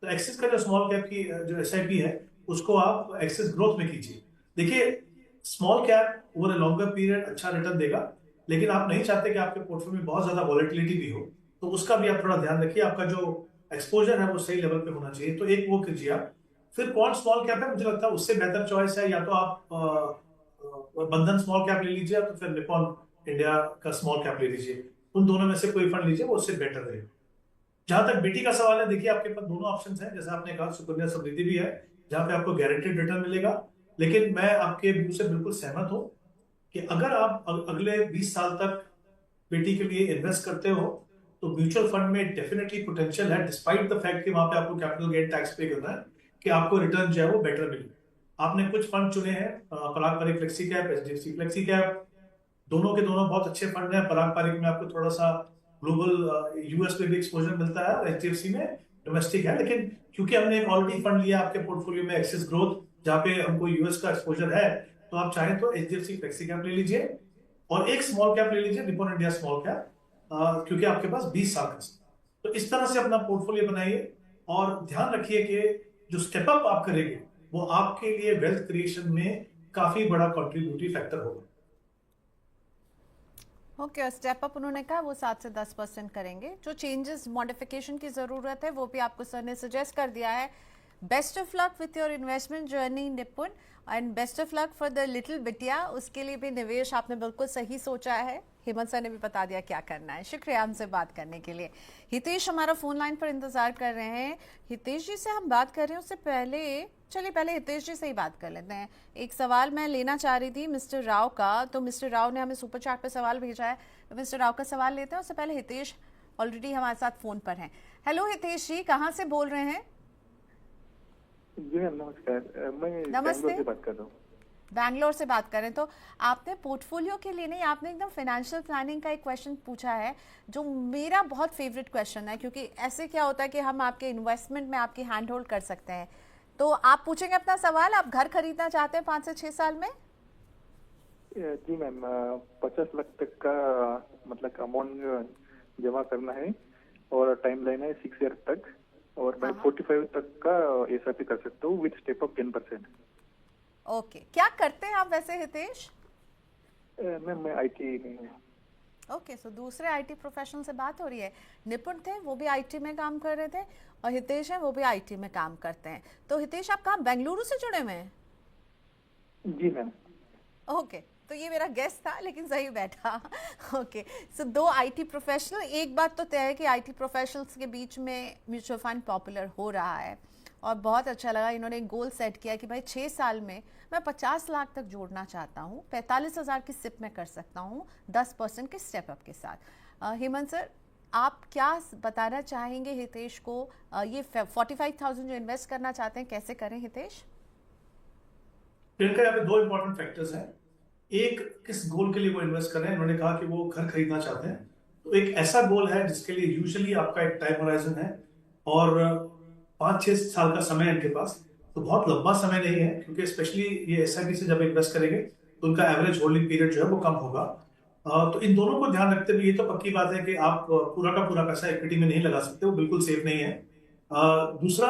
[SPEAKER 2] तो एक्सिस का जो स्मॉल कैप की जो SIP है, उसको आप एक्सिस ग्रोथ में कीजिए। देखिए, small cap over a longer period अच्छा रिटर्न देगा, लेकिन आप नहीं चाहते कि आपके पोर्टफोलियो में बहुत ज्यादा वॉलेटिलिटी भी हो, तो उसका भी आप थोड़ा ध्यान रखिए। आपका जो एक्सपोजर है वो सही लेवल पे होना चाहिए, तो एक वो कीजिए आप। फिर कौन स्मॉल कैप है, मुझे लगता है उससे बेहतर चॉइस है या तो आप बंधन स्मॉल कैप ले लीजिए, तो फिर निपॉन इंडिया का स्मॉल कैप ले लीजिए, उन दोनों में से कोई फंड लीजिए, वो उससे बेटर रहेगा। जहां तक बीटी का सवाल है, देखिए आपके पास दोनों ऑप्शंस हैं, जैसा आपने कहा सुकन्या समृद्धि भी है जहां पे आपको गारंटेड रिटर्न मिलेगा, लेकिन मैं आपके व्यू से बिल्कुल सहमत हूं कि अगर आप अगले 20 साल तक बेटी के लिए इन्वेस्ट करते हो तो म्यूचुअल फंड में डेफिनेटली पोटेंशियल है, डिस्पाइट द फैक्ट कि वहां पे आपको कैपिटल गेन टैक्स पे करना है, कि आपको रिटर्न जो है वो बेटर मिले। आपने कुछ फंड चुने हैं, Parag Parikh flexi cap, HDFC flexi cap, दोनों के दोनों बहुत अच्छे फंड हैं। पराग पारिक में आपको थोड़ा सा ग्लोबल यूएस में भी एक्सपोजर मिलता है और एचडीएफसी में डोमेस्टिक है, लेकिन क्योंकि हमने एक ऑलरेडी फंड लिया आपके पोर्टफोलियो में एक्सेस ग्रोथ जहां पे हमको यूएस का एक्सपोजर है, तो आप चाहें तो एचडीएफसी फ्लेक्सी कैप ले लीजिए और एक स्मॉल कैप ले लीजिए, निप्पॉन इंडिया स्मॉल कैप, क्योंकि आपके पास 20 साल का समय। तो इस तरह से अपना पोर्टफोलियो बनाइए और ध्यान रखिए कि जो स्टेप अप आप करेंगे वो आपके लिए वेल्थ क्रिएशन में काफी बड़ा कंट्रीब्यूटरी फैक्टर होगा।
[SPEAKER 1] ओके, स्टेप अप उन्होंने कहा वो 7 से 10% करेंगे। जो चेंजेस मॉडिफिकेशन की ज़रूरत है वो भी आपको सर ने सजेस्ट कर दिया है। Best of luck with your investment journey Nipun, and best of luck for the little बिटिया, उसके लिए भी निवेश आपने बिल्कुल सही सोचा है। हेमंत सर ने भी बता दिया क्या करना है। शुक्रिया हमसे बात करने के लिए। हितेश हमारा फोन लाइन पर इंतजार कर रहे हैं। हितेश जी से हम बात कर रहे हैं, उससे पहले चलिए पहले हितेश जी से ही बात कर लेते हैं। एक सवाल मैं लेना चाह रही थी मिस्टर राव का, तो मिस्टर राव ने हमें सुपर चैट पे सवाल भेजा है, तो मिस्टर राव का सवाल लेते हैं। उससे पहले हितेश ऑलरेडी हमारे साथ फोन पर हैं। हेलो हितेश जी, कहाँ से बोल रहे हैं?
[SPEAKER 4] जी मैम नमस्कार, मैं
[SPEAKER 1] नमस्ते।
[SPEAKER 4] बैंगलोर से बात कर रहा हूँ।
[SPEAKER 1] बैंगलोर से बात करें तो आपने पोर्टफोलियो के लिए नहीं, आपने एकदम फाइनेंशियल प्लानिंग का एक क्वेश्चन पूछा है जो मेरा बहुत फेवरेट क्वेश्चन है, क्योंकि ऐसे क्या होता है कि हम आपके इन्वेस्टमेंट में आपकी हैंड होल्ड कर सकते हैं। तो आप पूछेंगे अपना सवाल, आप घर खरीदना चाहते हैं 5 से 6 साल में?
[SPEAKER 4] जी मैम, 50 लाख तक का मतलब अमाउंट जमा करना है और टाइम लाइन है 6 ईयर तक, और मैं 45 तक का एसआईपी कर सकता हूँ विद स्टेप अप 10%।
[SPEAKER 1] ओके, क्या करते हैं आप वैसे हितेश?
[SPEAKER 4] मैम मैं आईटी में हूँ।
[SPEAKER 1] ओके, सो दूसरे आईटी प्रोफेशनल से बात हो रही है। निपुण थे वो भी आईटी में काम कर रहे थे, और हितेश है वो भी आईटी में काम करते हैं। तो हितेश आप कहाँ बेंगलुरु से जुड़े हुए हैं?
[SPEAKER 4] जी मैम।
[SPEAKER 1] ओके, तो ये मेरा गेस था लेकिन सही बैठा। Okay, so 2 IT professional. एक बात तो तय है कि आईटी प्रोफेशनल्स के बीच में म्यूचुअल फंड पॉपुलर हो रहा है, और बहुत अच्छा लगा इन्होंने एक गोल सेट किया कि भाई 6 साल में मैं 50 लाख तक जोड़ना चाहता हूँ, 45,000 की सिप में कर सकता हूँ 10% के स्टेप अप के साथ। हेमंत सर, आप क्या बताना चाहेंगे हितेश को? ये 45,000 जो इन्वेस्ट करना चाहते हैं कैसे करें हितेश?
[SPEAKER 2] प्रियंका, यहाँ पे 2 इंपॉर्टेंट फैक्टर्स हैं। एक, किस गोल के लिए वो इन्वेस्ट कर रहे हैं। उन्होंने कहा कि वो घर खरीदना चाहते हैं, तो एक ऐसा गोल है जिसके लिए यूजुअली आपका एक टाइम होराइजन है और 5-6 साल का समय है इनके पास, तो बहुत लंबा समय नहीं है, क्योंकि स्पेशली ये एसआईपी से जब इन्वेस्ट करेंगे तो उनका एवरेज होल्डिंग पीरियड जो है वो कम होगा। तो इन दोनों को ध्यान रखते हुए ये तो पक्की बात है कि आप पूरा का पूरा पैसा इक्विटी में नहीं लगा सकते, वो बिल्कुल सेफ नहीं है। दूसरा,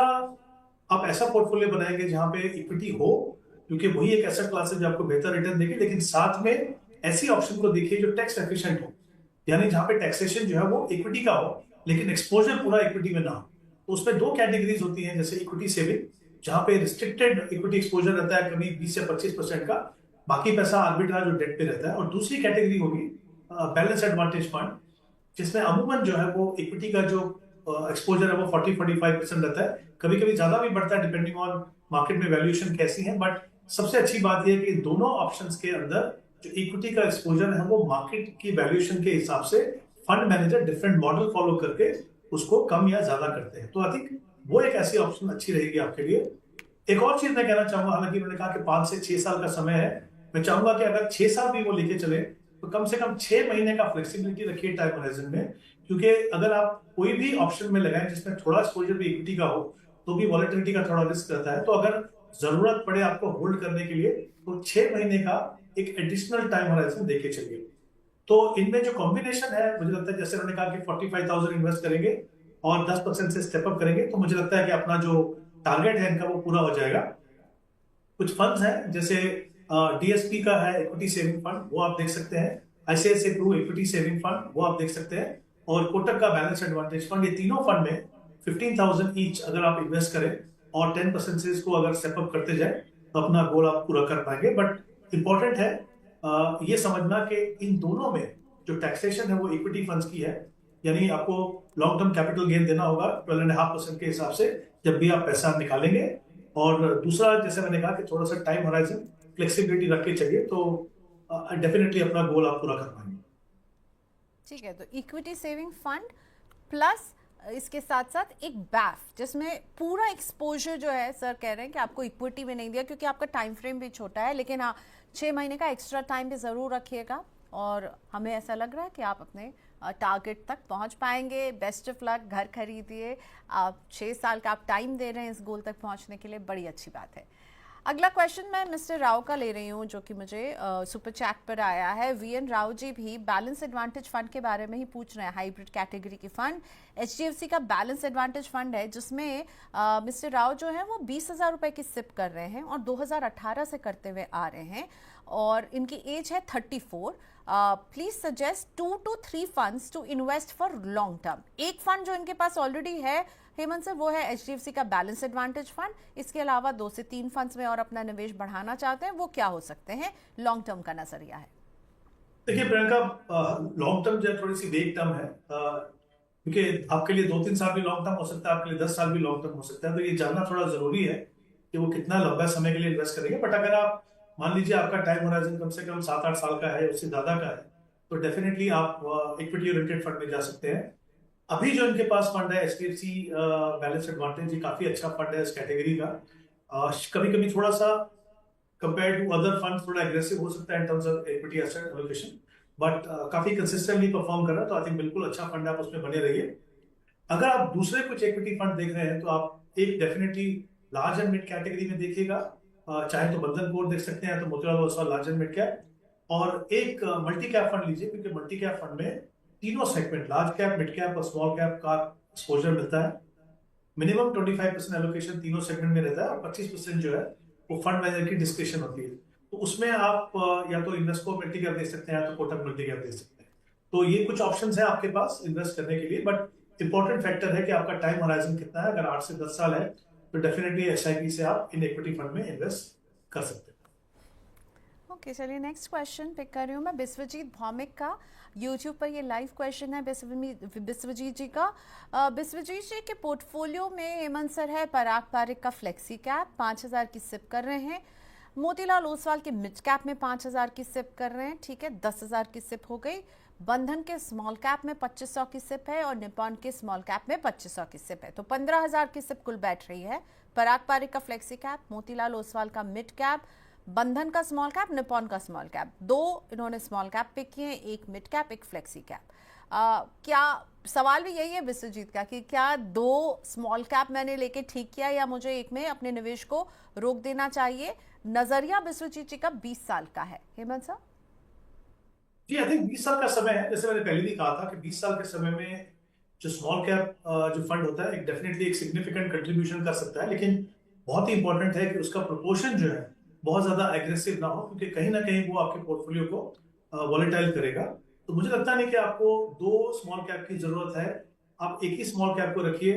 [SPEAKER 2] आप ऐसा पोर्टफोलियो बनाएंगे जहां पे इक्विटी हो, क्योंकि वही एक एसेट क्लास है जो आपको बेहतर रिटर्न देगी, लेकिन साथ में ऐसी ऑप्शन को देखिए जो टैक्स एफिशिएंट हो, यानी जहां पे टैक्सेशन जो है वो इक्विटी का हो लेकिन एक्सपोजर पूरा इक्विटी में ना हो। तो उसमें 2 कैटेगरीज होती हैं, जैसे इक्विटी सेविंग जहां पे रिस्ट्रिक्टेड इक्विटी एक्सपोजर रहता है कभी 20 से 25% का, बाकी पैसा आर्बिट्राज और डेट पे रहता है। और दूसरी कैटेगरी होगी बैलेंस एडवांटेज फंड, जिसमें अमूमन जो है वो इक्विटी का जो एक्सपोजर है वो 40-45% रहता है, कभी कभी ज्यादा भी बढ़ता है डिपेंडिंग ऑन मार्केट में वैल्यूएशन कैसी है। बट सबसे अच्छी बात यह है कि दोनों ऑप्शंस के अंदर जो इक्विटी का एक्सपोजर है वो मार्केट की वैल्यूएशन के हिसाब से fund manager different model follow करके उसको कम या ज्यादा करते हैं। तो आई थिंक वो एक ऐसी ऑप्शन अच्छी रहेगी आपके लिए। एक और चीज मैं कहना चाहूंगा, हालांकि उन्होंने कहा कि 5 से 6 साल का समय है, मैं चाहूंगा कि अगर 6 साल भी वो लेके चले तो कम से कम 6 महीने का फ्लेक्सिबिलिटी रखिए टाइम होराइजन में, क्योंकि अगर आप कोई भी ऑप्शन में लगाएं जिसमें थोड़ा एक्सपोजर भी इक्विटी का हो तो भी वॉलेटिलिटी का थोड़ा रिस्क रहता है। तो अगर जरूरत पड़े आपको होल्ड करने के लिए तो 6 महीने का एक एडिशनल टाइम होराइजन देके चलिए। तो इनमें जो कॉम्बिनेशन है, मुझे लगता है जैसे उन्होंने कहा कि 45,000 इन्वेस्ट करेंगे और 10% से स्टेप अप करेंगे, तो मुझे लगता है कि अपना जो टारगेट है इनका वो पूरा हो जाएगा। कुछ फंड्स हैं जैसे डीएसपी का है इक्विटी सेविंग फंड, वो आप देख सकते हैं, ICICI Pru equity saving fund वो आप देख सकते हैं, और कोटक का बैलेंस एडवांटेज फंड। ये तीनों फंड में 15,000 ईच अगर आप इन्वेस्ट करें और 10% से इसको अगर स्टेप अप करते जाए तो अपना गोल आप पूरा कर पाएंगे। बट इंपॉर्टेंट है ये समझना कि इन दोनों में जो टैक्सेशन है वो इक्विटी फंड्स की है, यानी आपको लॉन्ग टर्म कैपिटल गेन देना होगा 12.5% के हिसाब से जब भी आप पैसा निकालेंगे। और दूसरा, जैसे मैंने कहा कि थोड़ा सा टाइम होराइजन फ्लेक्सिबिलिटी रख के चलिए, तो डेफिनेटली अपना गोल आप पूरा कर पाएंगे।
[SPEAKER 1] ठीक है, तो इक्विटी सेविंग फंड प्लस इसके साथ साथ एक बैफ जिसमें पूरा एक्सपोजर जो है, सर कह रहे हैं कि आपको इक्विटी में नहीं दिया क्योंकि आपका टाइम फ्रेम भी छोटा है, लेकिन हाँ 6 महीने का एक्स्ट्रा टाइम भी ज़रूर रखिएगा और हमें ऐसा लग रहा है कि आप अपने टारगेट तक पहुंच पाएंगे। बेस्ट ऑफ लक, घर खरीदिए। आप 6 साल का आप टाइम दे रहे हैं इस गोल तक पहुंचने के लिए, बड़ी अच्छी बात है। अगला क्वेश्चन मैं मिस्टर राव का ले रही हूँ जो कि मुझे सुपर चैट पर आया है। वीएन राव जी भी बैलेंस एडवांटेज फंड के बारे में ही पूछ रहे हैं, हाइब्रिड कैटेगरी की फंड। एचडीएफसी का बैलेंस एडवांटेज फंड है जिसमें मिस्टर राव जो है वो 20,000 रुपए की सिप कर रहे हैं और 2018 से करते हुए आ रहे हैं और इनकी एज है 34। Please suggest 2 to 3 funds to invest for long term. एक फंड जो इनके पास ऑलरेडी है हेमंत सर वो है एचडीएफसी का बैलेंस एडवांटेज फंड। इसके अलावा 2 से 3 फंड्स में और अपना निवेश बढ़ाना चाहते हैं, वो क्या हो सकते हैं? लॉन्ग टर्म का नजरिया है।
[SPEAKER 2] देखिए प्रियंका, लॉन्ग टर्म जो है थोड़ी सी वेग टर्म है, क्योंकि आपके लिए 2-3 साल भी लॉन्ग टर्म हो सकता है, आपके लिए 10 साल भी लॉन्ग टर्म हो सकता है। तो ये जानना थोड़ा जरूरी है कि वो कितना लंबा समय के लिए इन्वेस्ट करेंगे। बट अगर आप मान लीजिए आपका टाइम होराइजन कम से कम 7-8 साल का है, उससे ज्यादा का है, तो डेफिनेटली आप इक्विटी ओरिएंटेड फंड में जा सकते हैं। अभी जो इनके पास फंड है एचडीएफसी बैलेंस एडवांटेज, ये काफी अच्छा फंड है इस कैटेगरी का। कभी कभी थोड़ा सा कंपेयर टू अदर फंड थोड़ा एग्रेसिव हो सकता है इन terms of equity asset allocation, but काफी कंसिस्टेंटली परफॉर्म कर रहा है, तो आई थिंक बिल्कुल अच्छा फंड है, आप उसमें बने रहिए। अगर आप दूसरे कुछ इक्विटी फंड देख रहे हैं तो आप एक definitely large and mid category में देखिएगा। चाहे तो बंधन कोर देख सकते हैं, तो Motilal Oswal large and mid cap, और एक मल्टी कैप फंड लीजिए, क्योंकि मल्टी कैप फंड में तीनों segment large cap, mid cap और स्मॉल कैप का एक्सपोजर मिलता है। मिनिमम 25% एलोकेशन तीनों सेगमेंट में रहता है और 25% जो है वो फंड मैनेजर की डिस्क्रिप्शन होती है। तो उसमें आप या तो इन्वेस्को मल्टी कैप दे सकते हैं या तो कोटक मल्टी कैप दे सकते हैं। तो ये कुछ ऑप्शंस हैं आपके पास इन्वेस्ट करने के लिए, बट इंपॉर्टेंट फैक्टर है कि आपका टाइम होराइजन कितना है। अगर 8 से 10 साल है तो डेफिनेटली एसआईपी से आप इन इक्विटी फंड में इन्वेस्ट कर सकते हैं।
[SPEAKER 1] ओके, चलिए नेक्स्ट क्वेश्चन पिक कर रही हूँ मैं बिस्वजीत भौमिक का। यूट्यूब पर ये लाइव क्वेश्चन है बिस्वजीत जी का। बिस्वजीत जी के पोर्टफोलियो में हेमंत सर है पराग पारिक का फ्लेक्सी कैप 5,000 की सिप कर रहे हैं, मोतीलाल ओसवाल के मिड कैप में 5,000 की सिप कर रहे हैं, ठीक है 10,000 की सिप हो गई। बंधन के स्मॉल कैप में 2,500 की सिप है और निपॉन के स्मॉल कैप में 2,500 की सिप है, तो 15,000 की सिप कुल बैठ रही है। पराग पारिक का फ्लेक्सी कैप, मोतीलाल ओसवाल का मिड कैप, बंधन का स्मॉल कैप, निपॉन का स्मॉल कैप, 2 इन्होंने स्मॉल कैप पिक किए हैं, एक मिड कैप एक फ्लेक्सी कैप। क्या सवाल भी यही है विश्वजीत का कि क्या 2 स्मॉल कैप मैंने लेके ठीक किया या मुझे एक में अपने निवेश को रोक देना चाहिए? नजरिया विश्वजीत जी का 20 साल का है। Hemant sir
[SPEAKER 2] ji, I think 20 साल का समय है, जैसे मैंने पहले भी कहा था कि 20 साल के समय में जो स्मॉल कैप जो फंड होता है एक डेफिनेटली एक सिग्निफिकेंट कंट्रीब्यूशन कर सकता है, लेकिन बहुत ही इंपॉर्टेंट है कि उसका प्रोपोर्शन जो है बहुत ज्यादा एग्रेसिव ना हो, क्योंकि कहीं ना कहीं वो आपके पोर्टफोलियो को वॉलेटाइल करेगा। तो मुझे लगता नहीं कि आपको 2 स्मॉल कैप की जरूरत है, आप एक ही स्मॉल कैप को रखिए।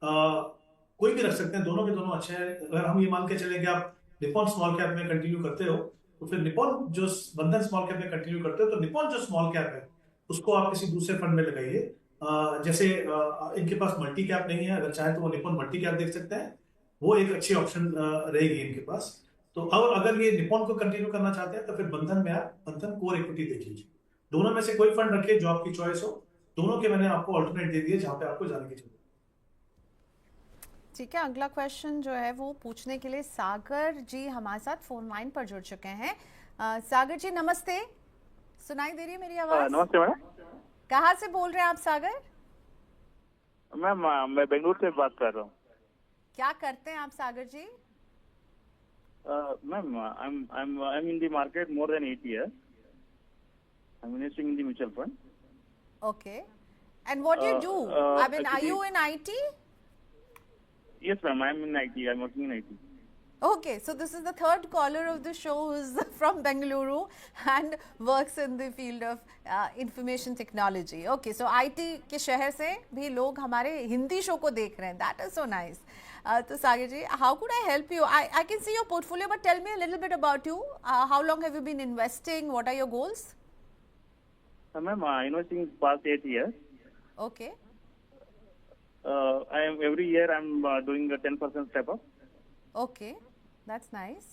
[SPEAKER 2] कोई भी रख सकते हैं, दोनों के दोनों अच्छे हैं। अगर हम ये मान के चले कि आप निपॉन स्मॉल कैप में कंटिन्यू करते हो, तो फिर निपॉन जो बंधन स्मॉल कैप में कंटिन्यू करते हो, तो निपॉन जो स्मॉल कैप है उसको आप किसी दूसरे फंड में लगाइए। जैसे इनके पास मल्टी कैप नहीं है, अगर चाहे तो वो निपॉन मल्टी कैप देख सकते हैं, वो एक अच्छी ऑप्शन रहेगी इनके पास। तो और अगर ये निपॉन को कंटिन्यू करना चाहते हैं तो फिर बंधन में आप बंधन कोर इक्विटी देख लीजिए। दोनों में से कोई फंड रखिए जो आपकी चॉइस हो। दोनों के मैंने आपको अल्टरनेट दे दिए जहां पे आपको जाने की जरूरत।
[SPEAKER 1] ठीक है, अगला क्वेश्चन जो है वो पूछने के लिए सागर जी हमारे साथ फोन लाइन पर जुड़ चुके हैं। सागर जी नमस्ते, सुनाई दे रही है मेरी आवाज?
[SPEAKER 4] नमस्ते मैम।
[SPEAKER 1] कहाँ से बोल रहे हैं आप सागर?
[SPEAKER 4] मैम मैं बेंगलुरु से बात कर रहा हूँ।
[SPEAKER 1] क्या करते हैं आप Sagar ji?
[SPEAKER 4] Ma'am I'm in the market more than 8 years. I'm investing in the mutual fund.
[SPEAKER 1] Okay. And what do you do? I mean, are you in IT?
[SPEAKER 4] Yes, ma'am. I'm in IT. I'm working in IT.
[SPEAKER 1] Okay, so this is the third caller of the show who's from Bengaluru and works in the field of information technology. Okay, so IT के शहर से भी लोग हमारे Hindi show को देख रहे हैं. That is so nice. तो सागर जी, how could I help you? I can see your portfolio, but tell me a little bit about you. How long have you been investing? What are your goals?
[SPEAKER 5] Ma'am, investing past 8 years.
[SPEAKER 1] Okay.
[SPEAKER 5] Every year I'm doing a 10% step up.
[SPEAKER 1] Okay, that's nice.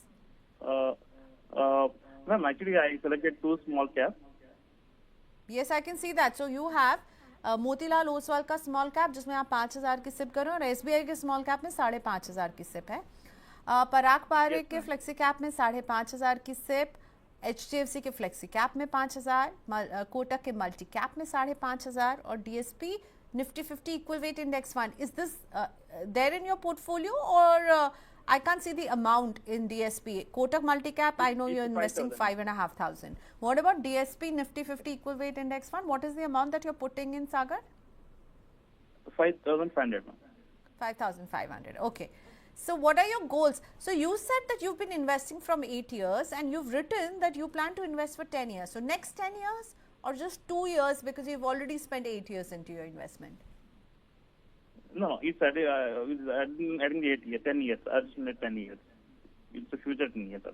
[SPEAKER 5] Ma'am, actually I selected 2 small caps.
[SPEAKER 1] Yes, I can see that. So you have Motilal Oswal का small cap जिसमें आप 5,000 की SIP कर रहे हो, और SBI के small cap में 5,500 की सिप है। पराग पारेख के फ्लेक्सी कैप में 5,500 की सिप, एचडीएफसी के फ्लेक्सी कैप में 5,000, कोटक के मल्टी कैप में 5,500 और DSP Nifty 50 equal weight index fund. Is this there in your portfolio और I can't see the amount in DSP. Kotak Multicap, I know you're investing 5,500. What about DSP Nifty 50 Equal Weight Index Fund? What is the amount that you're putting in, Sagar?
[SPEAKER 5] 5,500.
[SPEAKER 1] 5,500. Okay. So what are your goals? So you said that you've been investing from 8 years and you've written that you plan to invest for 10 years. So next 10 years or just 2 years because you've already spent 8 years into your investment?
[SPEAKER 5] No, it's adding 8 years, 10 years, additional 10 years. It's the future 10 years.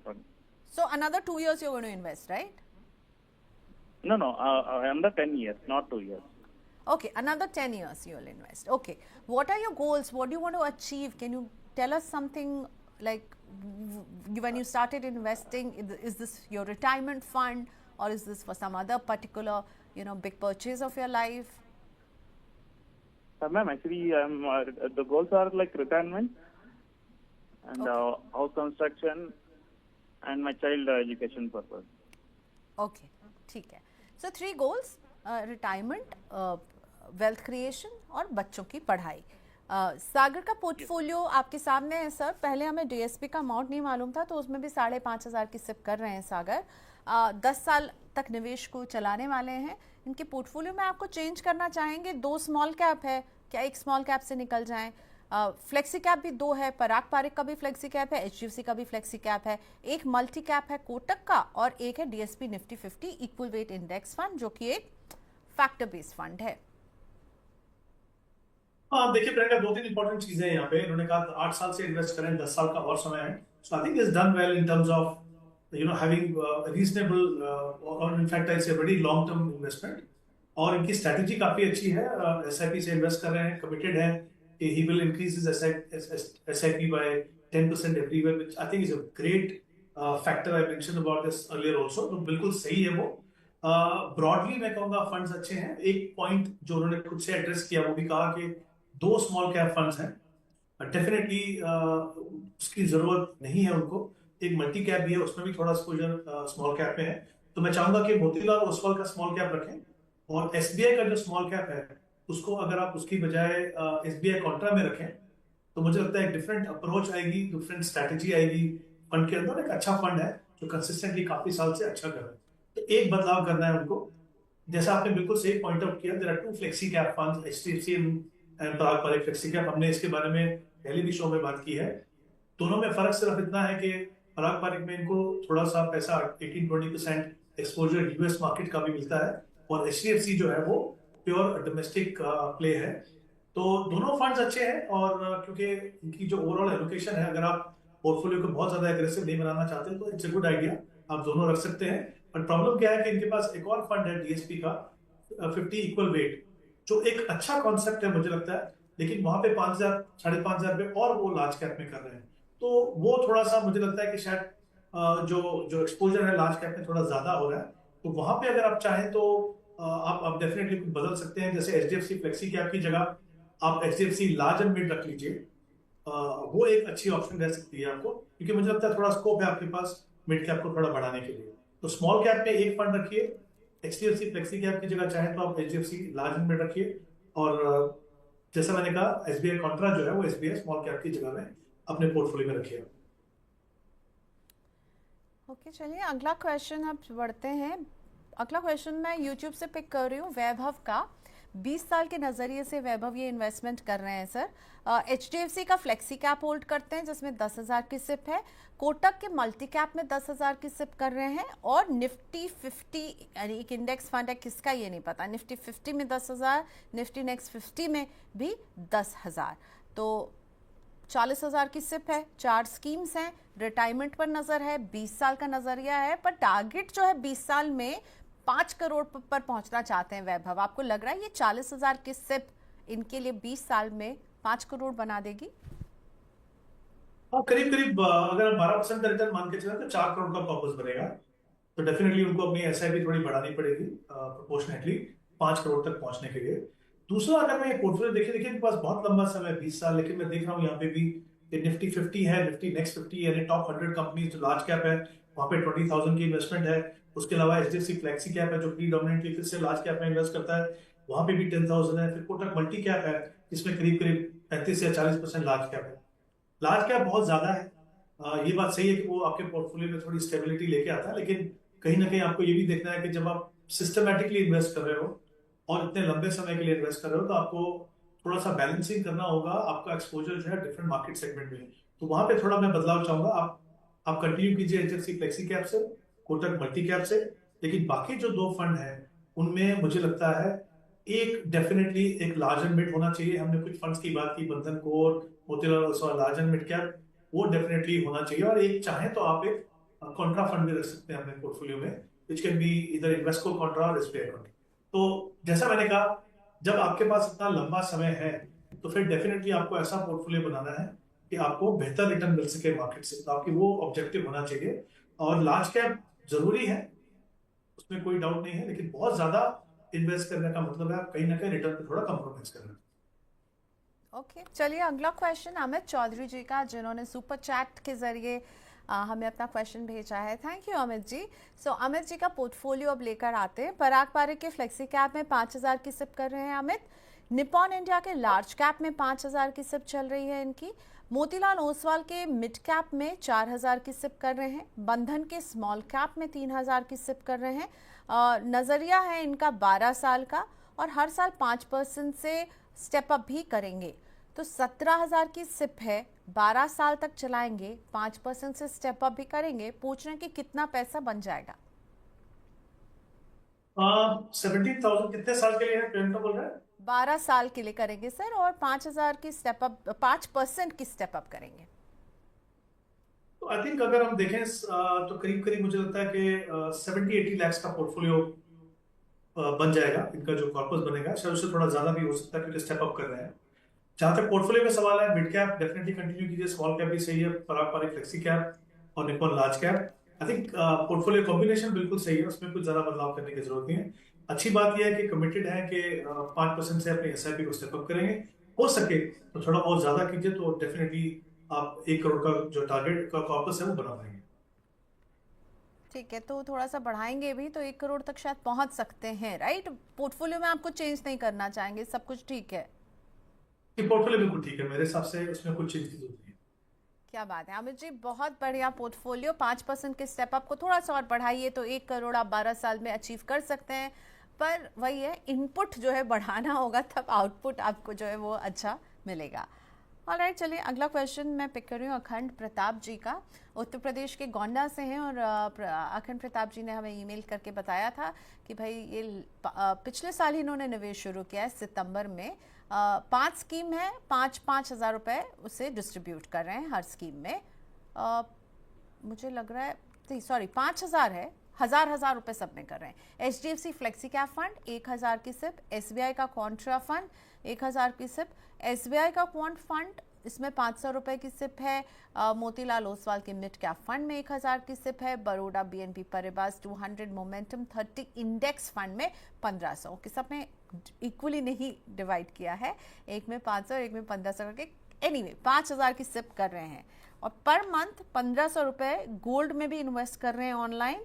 [SPEAKER 1] So another 2 years you're going to invest, right?
[SPEAKER 5] No, another 10 years, not 2 years.
[SPEAKER 1] Okay, another 10 years you'll invest. Okay. What are your goals? What do you want to achieve? Can you tell us something like when you started investing, is this your retirement fund or is this for some other particular, big purchase of your life?
[SPEAKER 5] Ma'am, actually, the goals are like retirement and house construction and my child education purpose.
[SPEAKER 1] Okay, ठीक है. So 3 goals: retirement, wealth creation और बच्चों की पढ़ाई. सागर का portfolio आपके सामने है सर. पहले हमें डीएसपी का अमाउंट नहीं मालूम था तो उसमें भी 5,500 की सिप कर रहे हैं सागर. 10 साल तक निवेश को चलाने वाले हैं. इनके पोर्टफोलियो में आपको चेंज करना चाहेंगे. 2 स्मॉल कैप है, क्या एक स्मॉल कैप से निकल जाएं? फ्लेक्सी कैप भी 2 है, पराग पारेख का भी फ्लेक्सी कैप है, एचडीएफसी का भी फ्लेक्सी कैप है, एक मल्टी कैप है कोटक का और एक है DSP Nifty 50 equal weight index fund जो कि एक फैक्टर बेस्ड फंड है.
[SPEAKER 2] हाँ, देखिए प्रियंका, 2-3 इंपॉर्टेंट चीजें हैं यहाँ पे. इन्होंने कहा 8 साल से इन्वेस्ट करें, 10 साल का और समय है. So I think is done well in terms of having reasonable or in fact I say very long term investment. और इनकी स्ट्रैटेजी काफी अच्छी है. एसआईपी से इन्वेस्ट कर रहे हैं, कमिटेड है कि he will increase his SIP by 10% every year, which I think is a great factor. I mentioned about this earlier also. तो बिल्कुल सही है वो. ब्रॉडली मैं कहूँगा फंड्स अच्छे हैं. एक पॉइंट जो उन्होंने खुद से एड्रेस किया वो भी कहा कि 2 स्मॉल कैप फंड्स हैं. डेफिनेटली उसकी जरूरत नहीं है उनको. एक मल्टी कैप भी है, उसमें भी थोड़ा एक्सपोजर स्मॉल कैप में है. तो मैं चाहूंगा कि मोतीलाल ओसवाल का स्मॉल कैप रखें और एसबीआई का जो स्मॉल कैप है उसको अगर आप उसकी बजाय एसबीआई कॉन्ट्रा में रखें तो मुझे लगता है एक डिफरेंट अप्रोच आएगी, डिफरेंट स्ट्रैटेजी आएगी. फंड के अंदर एक अच्छा फंड है जो कंसिस्टेंटली काफी साल से अच्छा कर रहा है. तो एक बदलाव करना है उनको. जैसा आपने बिल्कुल सही पॉइंट आउट किया, there are 2 flexi cap funds, HDFC and Parag Parikh flexi cap. हमने इसके बारे में पहले भी शो में बात की है. दोनों में फर्क सिर्फ इतना है कि पराग पारेख में इनको थोड़ा सा पैसा 18-20% एक्सपोजर यूएस मार्केट का भी मिलता है और एचडीएफसी जो है वो प्योर डोमेस्टिक प्ले है. तो दोनों फंड्स अच्छे हैं और क्योंकि इनकी जो ओवरऑल एलोकेशन है, अगर आप पोर्टफोलियो को बहुत ज्यादा एग्रेसिव नहीं बनाना चाहते तो इट्स अ गुड आइडिया, आप दोनों रख सकते हैं. बट प्रॉब्लम क्या है कि इनके पास एक और फंड है डीएसपी का 50 इक्वल वेट, जो एक अच्छा कॉन्सेप्ट है मुझे लगता है, लेकिन वहां पे 5,000 5,500 पे और वो लार्ज कैप में कर रहे हैं. तो वो थोड़ा सा मुझे लगता है कि शायद जो एक्सपोजर है लार्ज कैप में थोड़ा ज्यादा हो रहा है. तो वहां पे अगर आप चाहें तो आप डेफिनेटली कुछ बदल सकते हैं. जैसे एचडीएफसी फ्लेक्सी कैप की जगह आप एचडीएफसी लार्ज एंड मिड रख लीजिए. वो एक अच्छी ऑप्शन रह सकती है आपको, क्योंकि मुझे लगता है थोड़ा स्कोप है आपके पास मिड कैप को थोड़ा बढ़ाने के लिए. तो स्मॉल कैप में एक फंड रखिए, एचडीएफसी फ्लेक्सी कैप की जगह चाहें तो आप एचडीएफसी लार्ज एंड मिड रखिए. और जैसा मैंने कहा एसबीआई कॉन्ट्रा जो है वो एसबीआई स्मॉल कैप की जगह में अपने पोर्टफोलियो में रखिए.
[SPEAKER 1] ओके, चलिए अगला क्वेश्चन अब बढ़ते हैं. अगला क्वेश्चन मैं यूट्यूब से पिक कर रही हूँ वैभव का. 20 साल के नज़रिए से वैभव ये इन्वेस्टमेंट कर रहे हैं सर. एचडीएफसी का फ्लेक्सी कैप होल्ड करते हैं जिसमें 10,000 की सिप है. कोटक के मल्टी कैप में 10,000 की सिप कर रहे हैं और निफ्टी 50 यानी एक इंडेक्स फंड है, किसका ये नहीं पता, निफ्टी 50 में 10,000, निफ्टी नेक्स्ट 50 में भी 10,000. तो 40,000 की सिप है, 4 स्कीम्स हैं, रिटायरमेंट पर नजर है, 20 साल का नजरिया है, पर टारगेट जो है 20 साल में 5 करोड़ पर पहुंचना चाहते हैं वैभव। आपको लग रहा है ये 40,000 की सिप इनके लिए 20 साल में 5 करोड़ बना देगी?
[SPEAKER 2] हाँ, करीब करीब अगर हम 12% का रिटर्न मान के चले तो 4 करोड़ का कॉर्पस बनेगा। तो डेफिनेटली उनको अपनी एसआईपी थोड़ी बढ़ानी पड़ेगी प्रोपोर्शनेटली 5 करोड़ तक पहुंचने के लिए। दूसरा, अगर मैं पोर्टफोलियो देखिए मेरे पास बहुत लंबा समय 20 साल, लेकिन मैं देख रहा हूँ यहाँ पे भी निफ्टी 50 है, निफ्टी नेक्स्ट 50 यानी टॉप 100 कंपनी जो लार्ज कैप है वहाँ पे 20,000 की इन्वेस्टमेंट है। उसके अलावा एचडीएफसी फ्लेक्सी कैप है जो प्रीडोमिनेटली फिर से लार्ज कैप में इन्वेस्ट करता है, वहाँ पे भी 10,000 है। फिर कोटक मल्टी कैप है जिसमें करीब करीब 35 या 40% लार्ज कैप है। लार्ज कैप बहुत ज्यादा है, ये बात सही है कि वो आपके पोर्टफोलियो में थोड़ी स्टेबिलिटी लेके आता है, लेकिन कहीं ना कहीं आपको ये भी देखना है कि जब आप सिस्टमेटिकली इन्वेस्ट कर रहे हो और इतने लंबे समय के लिए इन्वेस्ट कर रहे हो तो आपको थोड़ा सा बैलेंसिंग करना होगा आपका एक्सपोजर जो है डिफरेंट मार्केट सेगमेंट में। तो वहां पे थोड़ा मैं बदलाव चाहूंगा। आप कंटिन्यू कीजिए एचडीएफसी फ्लेक्सी कैप से, कोटक मल्टी कैप से, लेकिन बाकी जो 2 फंड है उनमें मुझे लगता है एक डेफिनेटली एक लार्ज एंड मिड होना चाहिए। हमने कुछ फंड्स की बात की, बंधन core, Motilal Oswal large and mid cap, वो डेफिनेटली होना चाहिए। और एक चाहे तो आप एक कॉन्ट्रा फंड भी रख सकते हैं अपने पोर्टफोलियो में, विच कैन बी इधर इन्वेस्को कॉन्ट्रा और एसबीआई कॉन्ट्रा। तो जैसा मैंने कहा, जब आपके पास इतना लंबा समय है तो फिर डेफिनेटली आपको ऐसा पोर्टफोलियो बनाना है कि आपको बेहतर रिटर्न मिल सके मार्केट से, तो आपकी वो ऑब्जेक्टिव होना चाहिए। और लार्ज कैप जरूरी है, उसमें कोई डाउट नहीं है, लेकिन बहुत ज्यादा इन्वेस्ट करने का मतलब है आप कहीं ना कहीं रिटर्न पे थोड़ा कॉम्प्रोमाइज कर रहे हैं।
[SPEAKER 1] ओके, चलिए अगला क्वेश्चन अमित चौधरी जी का, जिन्होंने सुपर चैट के जरिए हमें अपना क्वेश्चन भेजा है। Thank you Amit ji. सो अमित जी का पोर्टफोलियो अब लेकर आते हैं। पराग पारिक के फ्लेक्सी कैप में 5,000 की सिप कर रहे हैं अमित। निपॉन इंडिया के लार्ज कैप में 5,000 की सिप चल रही है इनकी। मोतीलाल ओसवाल के मिड कैप में 4,000 की सिप कर रहे हैं। बंधन के स्मॉल कैप में 3,000 की सिप कर रहे हैं। नजरिया है इनका 12 साल का और हर साल 5% से स्टेप अप भी करेंगे। तो 17,000 की सिप है, 12 साल तक चलाएंगे, 5% से स्टेप अप भी करेंगे। पूछ रहे हैं कि कितना पैसा बन जाएगा?
[SPEAKER 2] 17,000 कितने साल के लिए है प्रियंका बोल रहा है?
[SPEAKER 1] 12 साल के लिए करेंगे सर, और 5,000 की स्टेप अप, 5% की स्टेप अप करेंगे।
[SPEAKER 2] तो आई थिंक अगर हम देखें तो करीब करीब मुझे लगता है कि 70-80 लाख का पोर्टफोलियो बन जाएगा। इनका जो कॉर्पस बनेगा शायद उससे थोड़ा ज्यादा भी हो सकता है क्योंकि स्टेप अप कर रहे हैं। जहां तक पोर्टफोलियो का सवाल है, मिड कैप डेफिनेटली कंटिन्यू कीजिए, स्मॉल कैप भी सही है, पराग पारिक फ्लेक्सी कैप और Nippon large cap. I think portfolio combination बिल्कुल सही है, उसमें कुछ ज्यादा बदलाव करने की जरूरत नहीं है। अच्छी बात यह है कि कमिटेड है कि 5% से अपने एसआईपी को स्टेप अप करेंगे। हो सके तो थोड़ा और ज्यादा कीजिए तो डेफिनेटली आप 1 करोड़ का जो टारगेट का कॉर्पस है वो बना पाएंगे।
[SPEAKER 1] ठीक है, तो थोड़ा सा बढ़ाएंगे भी तो 1 करोड़ तक शायद पहुंच सकते हैं, राइट? पोर्टफोलियो में आपको चेंज नहीं करना चाहेंगे, सब कुछ ठीक है?
[SPEAKER 2] पोर्टफोलियो बिल्कुल ठीक है मेरे हिसाब से, उसमें कुछ चीज की जरूरत नहीं है।
[SPEAKER 1] क्या बात है अमित जी, बहुत बढ़िया पोर्टफोलियो। 5% के स्टेप अप को थोड़ा सा और बढ़ाइए तो 1 करोड़ आप 12 साल में अचीव कर सकते हैं। पर वही है, इनपुट जो है बढ़ाना होगा, तब आउटपुट आपको जो है वो अच्छा मिलेगा। ऑलराइट, चलिए अगला क्वेश्चन मैं पिक कर रही हूँ अखंड प्रताप जी का। उत्तर प्रदेश के गोंडा से हैं और अखंड प्रताप जी ने हमें ईमेल करके बताया था कि भाई ये पिछले साल ही इन्होंने निवेश शुरू किया है सितंबर में। 5 स्कीम है, 5-5 हज़ार रुपये उसे डिस्ट्रीब्यूट कर रहे हैं हर स्कीम में। मुझे लग रहा है सॉरी 5,000 है, हज़ार रुपये सब में कर रहे हैं। एचडीएफसी फ्लेक्सी कैप फंड 1,000 की सिप, एसबीआई का कॉन्ट्रा फंड 1,000 की सिप, एसबीआई का क्वांट फंड इसमें 500 रुपये की सिप है। मोतीलाल ओसवाल के मिड कैप फंड में 1,000 की सिप है। Baroda BNP Paribas 200 momentum 30 index fund में 1,500 के, सब में इक्वली नहीं डिवाइड किया है, एक में 500 एक में 1,500 करके। एनीवे 5,000 की सिप कर रहे हैं और पर मंथ 1,500 रुपये गोल्ड में भी इन्वेस्ट कर रहे हैं ऑनलाइन,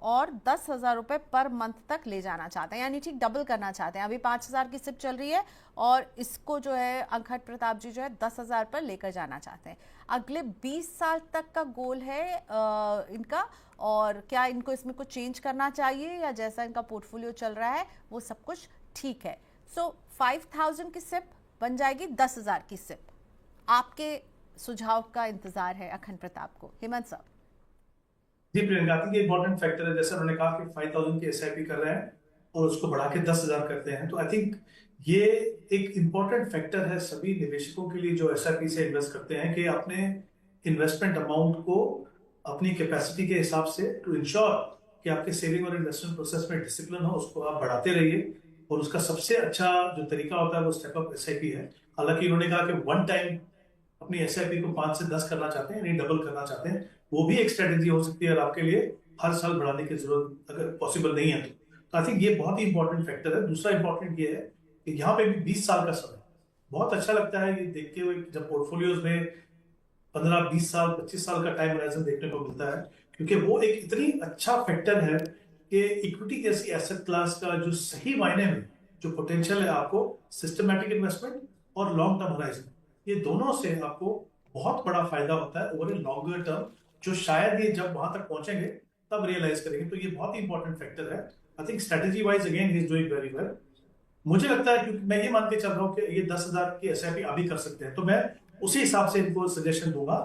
[SPEAKER 1] और 10,000 रुपये पर मंथ तक ले जाना चाहते हैं, यानी ठीक डबल करना चाहते हैं। अभी 5,000 की सिप चल रही है और इसको जो है अखंड प्रताप जी जो है 10,000 पर लेकर जाना चाहते हैं। अगले 20 साल तक का गोल है इनका, और क्या इनको इसमें कुछ चेंज करना चाहिए या जैसा इनका पोर्टफोलियो चल रहा है वो सब कुछ ठीक है? सो 5,000 की सिप बन जाएगी 10,000 की सिप। आपके सुझाव का इंतजार है अखंड प्रताप को। हेमंत साहब।
[SPEAKER 2] जी प्रियंका, इंपॉर्टेंट फैक्टर है, जैसे उन्होंने कहा कि 5,000 की एसआईपी कर रहे हैं और उसको बढ़ा के 10,000 करते हैं, तो आई थिंक ये एक इम्पॉर्टेंट फैक्टर है सभी निवेशकों के लिए जो एसआईपी से इन्वेस्ट करते हैं, कि अपने इन्वेस्टमेंट अमाउंट को अपनी कैपेसिटी के हिसाब से टू इंश्योर कि आपके सेविंग और इन्वेस्टमेंट प्रोसेस में डिसिप्लिन हो, उसको आप बढ़ाते रहिए। और उसका सबसे अच्छा जो तरीका होता है वो स्टेप अप एसआईपी है। हालांकि उन्होंने कहा कि वन टाइम अपनी एसआईपी को 5 से 10 करना चाहते हैं, यानी डबल करना चाहते हैं, वो भी एक स्ट्रेटेजी हो सकती है। और आपके लिए हर साल बढ़ाने की जरूरत अगर पॉसिबल नहीं है तो आई थिंक ये बहुत ही इंपॉर्टेंट फैक्टर है। दूसरा इंपॉर्टेंट ये है कि यहाँ पे भी 20 साल का समय बहुत अच्छा लगता है ये देखते हुए, जब पोर्टफोलियोज में 15, 20 साल, 25 साल का टाइम होराइजन देखने को मिलता है, क्योंकि वो एक इतनी अच्छा फैक्टर है कि इक्विटी जैसी एसेट क्लास का जो सही मायने में जो पोटेंशियल है आपको सिस्टमैटिक इन्वेस्टमेंट और लॉन्ग टर्म होराइजन, ये दोनों से आपको बहुत बड़ा फायदा होता है ओवर ए लॉन्गर टर्म, जो शायद ये जब वहां तक पहुंचेंगे तब रियलाइज करेंगे। तो ये बहुत ही इंपॉर्टेंट फैक्टर है। I think strategy wise again he is doing very well. मुझे लगता है, क्योंकि मैं ये मान के चल रहा हूँ कि ये 10,000 की एसआईपी अभी कर सकते हैं, तो मैं उसी हिसाब से इनको सजेशन दूंगा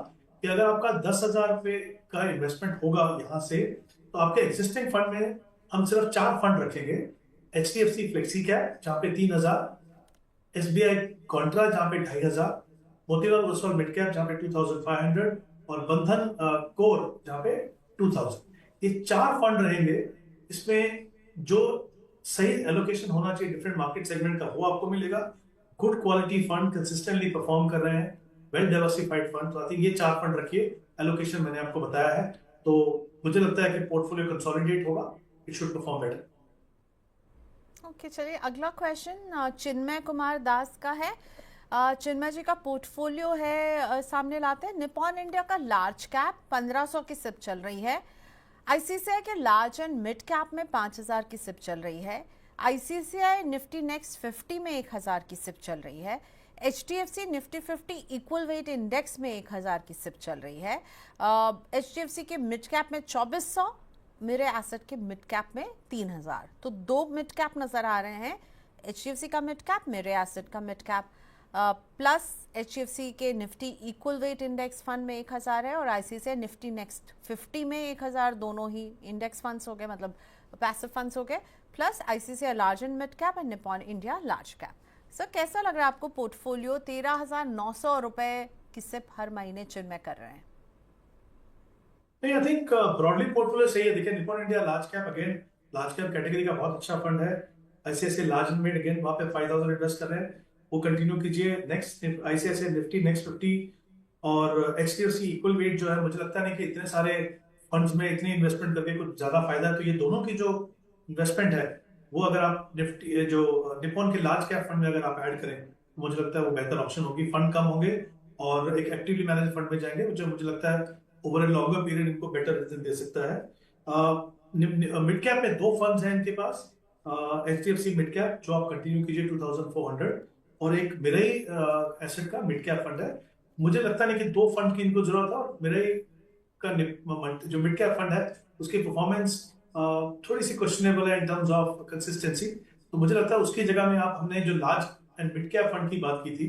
[SPEAKER 2] कि अगर आपका 10,000 रुपए का इन्वेस्टमेंट होगा यहाँ से, तो आपके एग्जिस्टिंग फंड में हम सिर्फ 4 फंड रखेंगे। HDFC फ्लेक्सी कैप जहाँ पे 3,000, SBI कॉन्ट्रा जहाँ पे 2,500, मोतीलाल ओसवाल मिड कैप जहाँ पे 2,500 और बंधन कोर जहाँ पे 2,000। ये 4 फंड रहेंगे। इसमें जो सही एलोकेशन होना चाहिए डिफरेंट मार्केट सेगमेंट का वो आपको मिलेगा। Good quality fund consistently perform कर रहे हैं, वेल डाइवर्सिफाइड फंड। तो आई थिंक ये 4 फंड रखिए। एलोकेशन मैंने आपको बताया है, तो मुझे लगता है कि पोर्टफोलियो कंसोलिडेट होगा, it should perform better.
[SPEAKER 1] Okay, चलिए अगला क्वेश्चन चिन्मय कुमार दास का है। चिन्मय जी का पोर्टफोलियो है, सामने लाते हैं। निपॉन इंडिया का लार्ज कैप 1500 की सिप चल रही है। आईसीसीआई के लार्ज एंड मिड कैप में 5,000 की सिप चल रही है। आईसीसीआई निफ्टी नेक्स्ट 50 में 1,000 की सिप चल रही है। HDFC Nifty 50 equal weight index में 1,000 की सिप चल रही है। HDFC के मिड कैप में 2,400, मेरे एसेट के मिड कैप में 3,000। तो 2 मिड कैप नजर आ रहे हैं, HDFC का मिड कैप, मेरे एसेट का मिड कैप। प्लस HDFC के Nifty equal weight index fund में 1,000 है और ICICI निफ्टी नेक्स्ट 50 में 1,000। दोनों ही इंडेक्स फंड्स हो गए, मतलब पैसिव फंड्स हो गए। Plus ICICI large and mid cap and Nippon India large cap. Sir कैसा लग रहा है आपको पोर्टफोलियो? 13,900 रुपए की सिप हर महीने चिन्मय कर रहे हैं।
[SPEAKER 2] नहीं, आई थिंक ब्रॉडली पोर्टफोलियो सही है। देखिए, Nippon India large cap, again large cap category का बहुत अच्छा फंड है। ICICI large and mid, again वहां पे 5,000 इन्वेस्ट कर रहे हैं, वो कंटिन्यू कीजिए। नेक्स्ट ICICI निफ्टी नेक्स्ट 50 और HDFC इक्वल वेट जो है, मुझे लगता नहीं कि इतने सारे फंड्स में इतनी इन्वेस्टमेंट करके कुछ ज्यादा फायदा है। तो ये दोनों की जो इन्वेस्टमेंट है वो अगर आप निफ्टी जो निपॉन के लार्ज कैप फंड में अगर आप ऐड करें, तो मुझे लगता है वो बेहतर ऑप्शन होगी। फंड कम होंगे और एक एक्टिवली मैनेज फंड में जाएंगे, जो मुझे लगता है ओवर ए लॉन्गर पीरियड इनको बेटर रिटर्न दे सकता है। मिड कैप में 2 फंड्स हैं इनके पास। HDFC मिड कैप जो आप कंटिन्यू कीजिए 2,400, और एक मिरई एसेट का मिड कैप फंड है। मुझे लगता नहीं कि 2 फंड की इनको जरूरत है। और मिरई का जो मिड कैप फंड है उसकी परफॉर्मेंस थोड़ी सी क्वेश्चनेबल है इन टर्म्स ऑफ कंसिस्टेंसी। तो मुझे लगता है उसकी जगह में आप, हमने जो large and mid cap fund की बात की थी,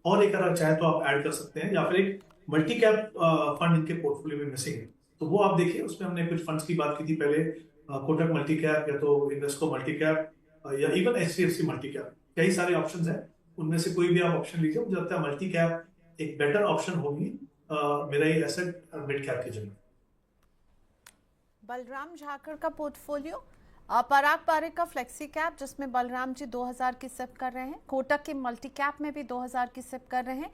[SPEAKER 2] और एक अगर चाहे तो आप ऐड कर सकते हैं, या फिर एक मल्टी कैप फंड इनके पोर्टफोलियो में मिसिंग है, तो वो आप देखिए। उसमें हमने कुछ फंड्स की बात की थी पहले, कोटक मल्टी कैप या तो इन्वेस्को मल्टी कैप या इवन HDFC मल्टी कैप, कई सारे ऑप्शंस हैं, उनमें से कोई भी आप ऑप्शन लीजिए। मुझे लगता है मल्टी कैप एक बेटर ऑप्शन होगी मेरा ये एसेट मिड कैप की जगह।
[SPEAKER 1] बलराम झाकर का पोर्टफोलियो, पराग पारिक का फ्लेक्सी कैप जिसमें बलराम जी 2,000 की सिप कर रहे हैं। कोटक के मल्टी कैप में भी 2,000 की सिप कर रहे हैं।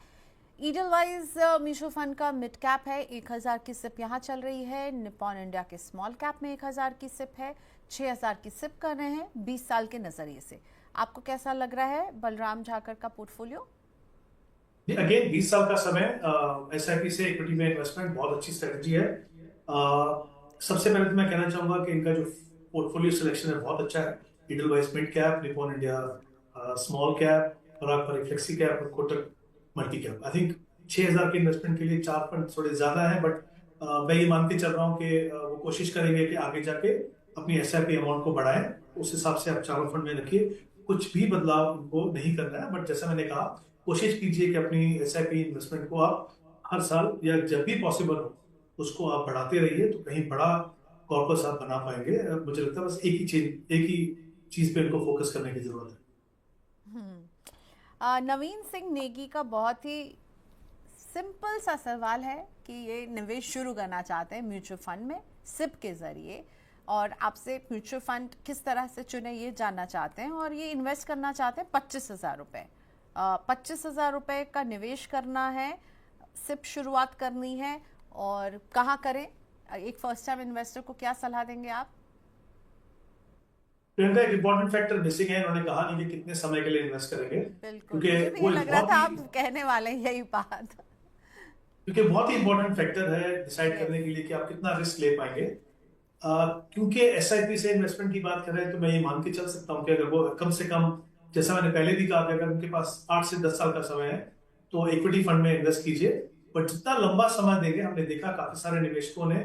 [SPEAKER 1] ईडलवाइज म्यूचुअल फंड का मिड कैप है, 1,000 की सिप यहाँ चल रही है। निपॉन इंडिया के स्मॉल कैप में 1,000 की सिप है, 6,000 की सिप कर रहे हैं 20 साल के नजरिए से। आपको कैसा लग रहा है बलराम झाकर का पोर्टफोलियो?
[SPEAKER 2] अगेन 20 साल का समय, SIP से इक्विटी में इन्वेस्टमेंट बहुत अच्छी स्ट्रेटजी है। सबसे पहले तो मैं कहना चाहूंगा कि इनका जो पोर्टफोलियो सिलेक्शन है बहुत अच्छा है। Edelweiss mid cap, Nippon India small cap, Parag Parikh flexi cap और Kotak multi cap. I think 6,000 के इन्वेस्टमेंट के लिए 4 फंड थोड़े ज्यादा है, बट मैं ये मान के चल रहा हूँ कि वो कोशिश करेंगे कि आगे जाके अपनी SIP अमाउंट को बढ़ाएं। उस हिसाब से आप 4 फंड में रखिए, कुछ भी बदलाव उनको नहीं करना है। बट जैसा मैंने कहा, कोशिश कीजिए कि अपनी SIP इन्वेस्टमेंट को आप हर साल या जब भी पॉसिबल हो उसको आप बढ़ाते रहिए, तो कहीं बड़ा कॉर्पस आप बना पाएंगे। मुझे लगता है बस एक ही चीज पे इनको फोकस करने की जरूरत है।
[SPEAKER 1] नवीन सिंह नेगी का बहुत ही सिंपल सा सवाल है कि ये निवेश शुरू करना चाहते हैं म्यूचुअल फंड में सिप के ज़रिए, और आपसे म्यूचुअल फंड किस तरह से चुने ये जानना चाहते हैं, और ये इन्वेस्ट करना चाहते हैं 25,000 रुपये। 25,000 रुपये का निवेश करना है, सिप शुरुआत करनी है, और कहाँ करें? एक फर्स्ट टाइम इन्वेस्टर को क्या सलाह देंगे आप?
[SPEAKER 2] प्रियंका, एक इम्पोर्टेंट फैक्टर मिसिंग है, उन्होंने कहा नहीं कि कितने समय के लिए इन्वेस्ट करेंगे।
[SPEAKER 1] बिल्कुल,
[SPEAKER 2] क्योंकि
[SPEAKER 1] मुझे भी
[SPEAKER 2] वो
[SPEAKER 1] ये लग रहा था
[SPEAKER 2] बहुत
[SPEAKER 1] आप कहने वाले हैं यही बात।
[SPEAKER 2] क्योंकि बहुत ही इंपॉर्टेंट फैक्टर है डिसाइड करने के लिए कि आप कितना रिस्क ले पाएंगे। क्योंकि एसआईपी से इन्वेस्टमेंट की बात कर रहे हैं, तो मैं ये मान के चल सकता हूँ कि अगर वो कम से कम, जैसा मैंने पहले भी कहा, अगर उनके पास 8 से 10 साल का समय है तो इक्विटी फंड में इन्वेस्ट कीजिए। बट जितना लंबा समय देंगे, हमने देखा काफी सारे निवेशकों ने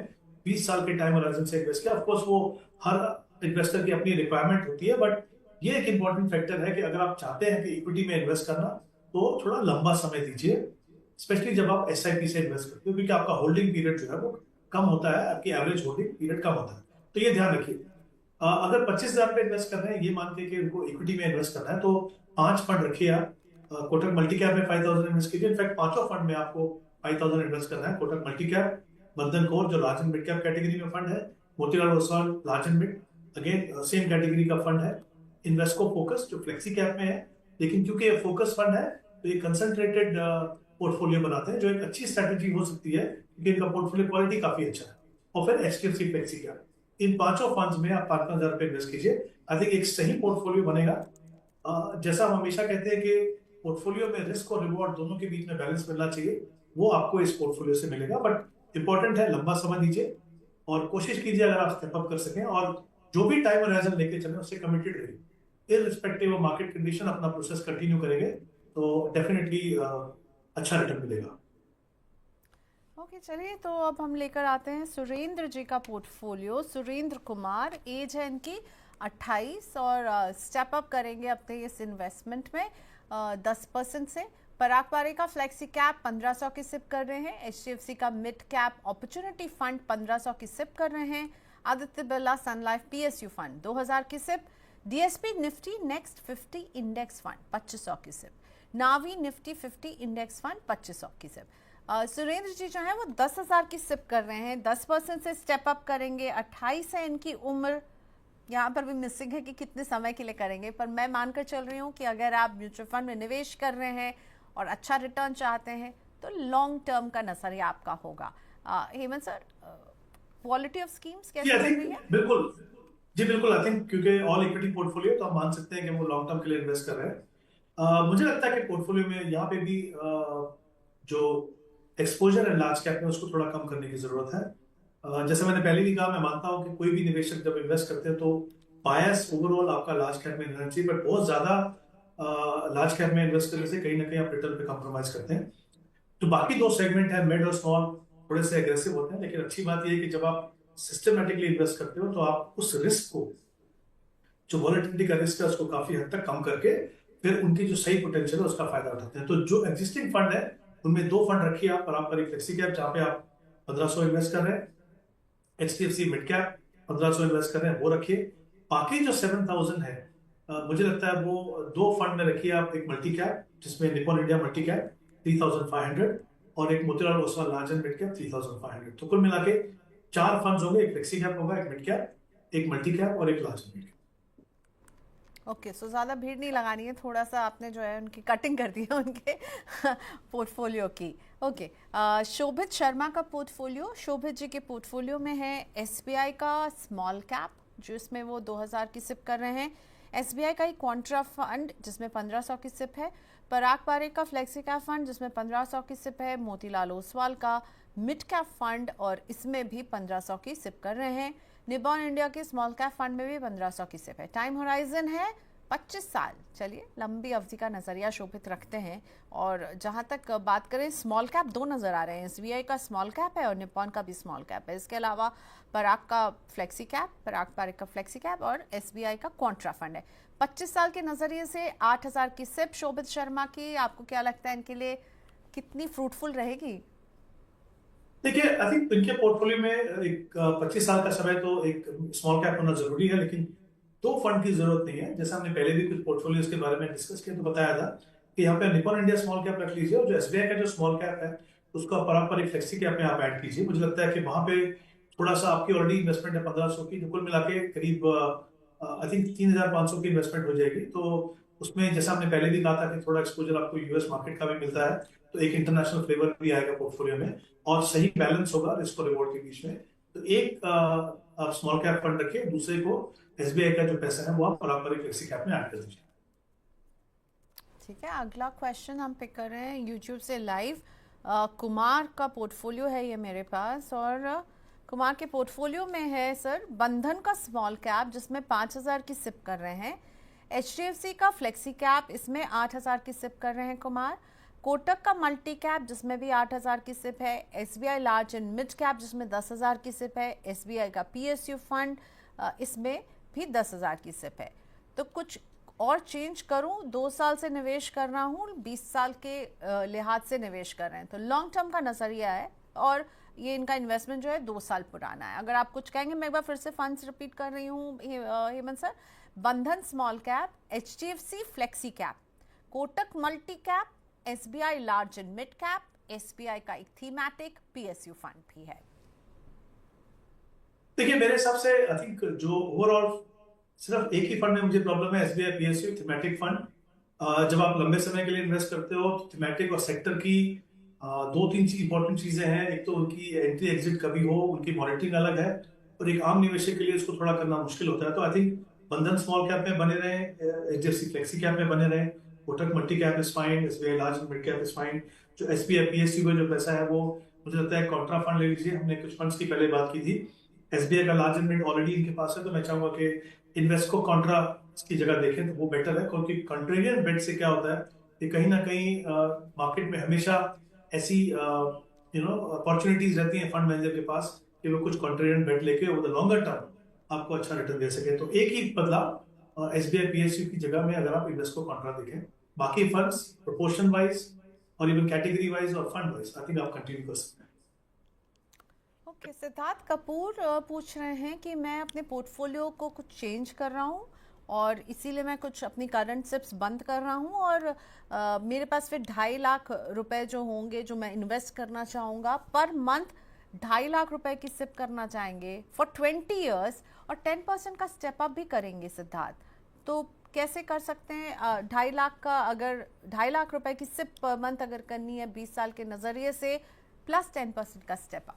[SPEAKER 2] 20 साल के टाइम होराइजन से इन्वेस्ट किया। ऑफकोर्स वो हर इन्वेस्टर की अपनी रिक्वायरमेंट होती है, बट ये एक इंपॉर्टेंट फैक्टर है कि अगर आप चाहते हैं कि इक्विटी में इन्वेस्ट करना, तो थोड़ा लंबा समय दीजिए, स्पेशली जब आप एसआईपी से इन्वेस्ट करते हो, क्योंकि आपका होल्डिंग पीरियड जो है वो कम होता है, आपकी एवरेज होल्डिंग पीरियड कम होता है। तो ये ध्यान रखिए। अगर 25,000 पे इन्वेस्ट कर रहे हैं, ये मान के कि उनको इक्विटी में इन्वेस्ट करना है, तो 5 फंड रखिए आप। कोटक मल्टी कैप में 5,000 इन्वेस्ट कीजिए। इनफैक्ट 5 फंड में आपको 5,000 इन्वेस्ट करना है। कोटक मल्टी कैप, बंधन कोर जो large and mid cap category में फंड है, Motilal Oswal large and mid again same category का फंड है। इन्वेस्को फोकस जो फ्लेक्सी कैप में है, लेकिन क्योंकि ये फोकस फंड है तो ये कंसंट्रेटेड पोर्टफोलियो बनाते हैं, जो एक अच्छी स्ट्रैटेजी हो सकती है क्योंकि इनका पोर्टफोलियो क्वालिटी काफी अच्छा है। और फिर एचडीएफसी फ्लेक्सी कैप, इन 5 फंड्स में आप 5,000 रुपए इन्वेस्ट कीजिए। आई थिंक एक सही पोर्टफोलियो बनेगा। जैसा हम हमेशा कहते हैं कि पोर्टफोलियो में रिस्क और रिवॉर्ड दोनों के बीच में बैलेंस मिलना चाहिए, वो आपको इस पोर्टफोलियो से मिलेगा। बट इंपॉर्टेंट है लंबा समय दीजिए और कोशिश कीजिए अगर आप स्टेप अप कर सकें, और जो भी टाइम होराइजन लेके चले उससे कमिटेड रहिए। इररिस्पेक्टिव ऑफ मार्केट कंडीशन अपना प्रोसेस कंटिन्यू करेंगे तो डेफिनेटली अच्छा रिटर्न मिलेगा।
[SPEAKER 1] ओके, चलिए तो अब हम लेकर आते हैं सुरेंद्र जी का पोर्टफोलियो। सुरेंद्र कुमार, एज है इनकी 28, और स्टेप अप करेंगे अपने इस इन्वेस्टमेंट में 10% से। पराग पारे का फ्लेक्सी कैप 1500 की सिप कर रहे हैं। एचडीएफसी का मिड कैप अपॉर्चुनिटी फंड 1500 की सिप कर रहे हैं। Aditya Birla Sun Life PSU fund 2000 की SIP. DSP Nifty next 50 index fund 2500 की SIP. Navi Nifty 50 index fund 2500 की सिप। सुरेंद्र जी जो है वो 10,000 की सिप कर रहे हैं, 10% से स्टेप अप करेंगे। 28 है इनकी उम्र। यहाँ पर भी मिसिंग है कि कितने समय के लिए करेंगे, पर मैं मानकर चल रही हूँ कि अगर आप म्यूचुअल फंड में निवेश कर रहे हैं और अच्छा रिटर्न चाहते हैं तो लॉन्ग टर्म का नजरिया आपका होगा। Hemant sir, quality of schemes कैसे लग रही है?
[SPEAKER 2] बिल्कुल जी, बिल्कुल। आई थिंक क्योंकि ऑल इक्विटी पोर्टफोलियो, तो हम मान सकते हैं कि वो लॉन्ग टर्म के लिए इन्वेस्ट कर रहे हैं। मुझे लगता है कि पोर्टफोलियो में यहाँ पे भी जो एक्सपोजर है लार्ज कैप में, उसको थोड़ा कम करने की जरूरत है। जैसे मैंने पहले भी कहा, मैं मानता हूं कि कोई भी निवेशक जब इन्वेस्ट करते हैं तो बायस ओवरऑल आपका लार्ज कैप में रहना चाहिए, बट बहुत ज्यादा लार्ज कैप में इन्वेस्ट करने से कहीं ना कहीं आप रिटर्न पे कॉम्प्रोमाइज करते हैं। तो बाकी 2 सेगमेंट है, मिड और स्मॉल, थोड़े से एग्रेसिव होते हैं, लेकिन अच्छी बात यह है कि जब आप सिस्टमेटिकली इन्वेस्ट करते हो तो आप उस रिस्क को, जो वॉलेटिलिटी का रिस्क है, उसको काफी हद तक कम करके फिर उनकी जो सही पोटेंशियल है उसका फायदा उठाते हैं। तो जो एग्जिस्टिंग फंड है उनमें 2 फंड रखिए आप। एक फ्लेक्सी कैप जहां पे आप 1500 इन्वेस्ट कर रहे हैं, एचडीएफसी मिड कैप 1500 इन्वेस्ट कर रहे हैं, वो रखिए। बाकी जो 7,000 है, मुझे लगता है वो 2 फंड में रखिए आप। एक मल्टी कैप जिसमें निपॉन इंडिया मल्टी कैप 3,500, और एक Motilal Oswal large and mid cap 3,500। तो कुल मिला के 4 फंड होंगे, एक फ्लेक्सी कैप होगा, एक मिड कैप, एक मल्टी कैप और एक large and mid cap.
[SPEAKER 1] Okay, so ज़्यादा भीड़ नहीं लगानी है, थोड़ा सा आपने जो है उनकी कटिंग कर दी है उनके पोर्टफोलियो की। ओके, शोभित शर्मा का पोर्टफोलियो। शोभित जी के पोर्टफोलियो में है एसबीआई का स्मॉल कैप, जो इसमें वो 2000 की सिप कर रहे हैं। एसबीआई का ही क्वांट्रा फंड जिसमें 1500 की सिप है। पराग पारे का फ्लेक्सी कैप फंड जिसमें 1500 की सिप है। मोतीलाल ओसवाल का मिड कैप फंड, और इसमें भी 1500 की सिप कर रहे हैं। निपॉन इंडिया के स्मॉल कैप फंड में भी 1500 की सिप है। टाइम होराइजन है 25 साल। चलिए, लंबी अवधि का नजरिया शोभित रखते हैं। और जहां तक बात करें, स्मॉल कैप 2 नजर आ रहे हैं, एसबीआई का स्मॉल कैप है और निपॉन का भी स्मॉल कैप है। इसके अलावा पराग का फ्लेक्सी कैप, पराग पारे का फ्लेक्सी कैप और एसबीआई का क्वांट्रा फंड है। 25 साल के नजरिए से 8,000 की सिप शोभित शर्मा की, आपको क्या लगता है इनके लिए कितनी फ्रूटफुल रहेगी?
[SPEAKER 2] देखिए, आई थिंक इनके पोर्टफोलियो में एक 25 साल का समय तो एक स्मॉल कैप होना जरूरी है, लेकिन दो फंड की जरूरत नहीं है। जैसा हमने पहले भी कुछ पोर्टफोलियोज के बारे में डिस्कस किया तो बताया था कि यहाँ पे निपॉन इंडिया स्मॉल कैप रख लीजिए, और जो एसबीआई का जो स्मॉल कैप है उसका पारंपरिक फ्लेक्सी कैप में आप ऐड कीजिए। मुझे लगता है कि वहां पे थोड़ा सा आपकी ऑलरेडी इन्वेस्टमेंट है 1500 की, जो कुल मिला के करीब आई थिंक 3500 की इन्वेस्टमेंट हो जाएगी। तो उसमें जैसा हमने पहले भी कहा था कि थोड़ा एक्सपोजर आपको यूएस मार्केट का भी मिलता है, तो एक इंटरनेशनल फ्लेवर भी आएगा पोर्टफोलियो में, और सही बैलेंस होगा रिस्क और रिवॉर्ड के बीच में। तो एक आप स्मॉल कैप फंड रखिए, दूसरे को एसबीआई का जो पैसा है वो आप पारंपरिक फ्लेक्सी कैप में ऐड कर दीजिए।
[SPEAKER 1] ठीक है, अगला क्वेश्चन हम पिक कर रहे हैं यूट्यूब से लाइव। कुमार का पोर्टफोलियो है ये मेरे पास, और कुमार के पोर्टफोलियो में है सर बंधन का स्मॉल कैप जिसमें 5000 की सिप कर रहे हैं, एचडीएफसी का फ्लेक्सी कैप इसमें 8000 की सिप कर रहे हैं कुमार, कोटक का मल्टी कैप जिसमें भी 8000 की सिप है, SBI large and mid cap जिसमें 10,000 की सिप है, एसबीआई का पीएसयू फंड इसमें भी 10,000 की सिप है। तो कुछ और चेंज करूं? 2 साल से निवेश कर रहा हूं, 20 साल के लिहाज से निवेश कर रहे हैं, तो लॉन्ग टर्म का नजरिया है और ये इनका इन्वेस्टमेंट जो है 2 साल पुराना है। अगर आप कुछ कहेंगे, मैं एक बार फिर से फंड्स रिपीट कर रही हूँ हेमंत सर। बंधन small cap, HDFC flexi cap, Kotak multi cap, SBI large and mid cap, SBI का एक थीमैटिक पीएसयू फंड भी है।
[SPEAKER 2] देखिए मेरे हिसाब से आई थिंक जो ओवरऑल सिर्फ एक ही फंड में मुझे प्रॉब्लम है, एसबीआई पीएसयू थीमेटिक फंड। जब आप लंबे समय के लिए इन्वेस्ट करते हो तो थीमेटिक और सेक्टर की 2-3 इंपॉर्टेंट चीजें हैं। एक तो उनकी एंट्री एग्जिट कभी हो, उनकी मॉनिटरिंग अलग है, और एक आम निवेशक के लिए इसको थोड़ा करना मुश्किल होता है। तो आई थिंक बंधन स्मॉल कैप में बने रहे, एचडीएफसी फ्लेक्सी कैप में बने रहे, Kotak multi cap is fine, SBI large and mid cap is fine. जो एसबीआई पीएसयू में जो पैसा है वो मुझे लगता है कॉन्ट्रा फंड ले लीजिए। हमने कुछ फंड्स की पहले बात की थी, एसबीआई का लार्ज एंड मिड ऑलरेडी इनके पास है, तो मैं चाहूंगा कि इन्वेस्ट को कॉन्ट्रा की जगह देखें तो वो बेटर है। क्योंकि कॉन्ट्रेरियन बेट से क्या होता है कि कहीं ना कहीं मार्केट में हमेशा ऐसी अपॉर्चुनिटीज रहती हैं फंड मैनेजर के पास कि वो कुछ कॉन्ट्रेरियन बेट लेके ओवर द लॉन्गर टर्म आपको अच्छा रिटर्न दे सके। तो एक ही बदलाव एसबीआई पीएसयू की जगह में अगर आप इन्वेस्ट को कॉन्ट्रा देखें, बाकी फंड्स प्रोपोर्शन वाइज और इवन कैटेगरी वाइज और फंड वाइज आई थिंक आप कंटिन्यू कर सकते हैं।
[SPEAKER 1] ओके, सिद्धार्थ कपूर पूछ रहे हैं कि मैं अपने पोर्टफोलियो को कुछ चेंज कर रहा हूं और इसीलिए मैं कुछ अपनी करंट सिप्स बंद कर रहा हूं, और मेरे पास फिर 2.5 लाख रुपए जो होंगे जो मैं इन्वेस्ट करना चाहूँगा, पर मंथ 2.5 लाख रुपए की सिप करना चाहेंगे फॉर 20 ईयर्स, और 10% का स्टेप अप भी करेंगे सिद्धार्थ। तो कैसे कर सकते हैं? 2.5 लाख का, अगर 2.5 लाख रुपए की सिप पर मंथ अगर करनी है 20 साल के नज़रिए से, प्लस 10% का step up.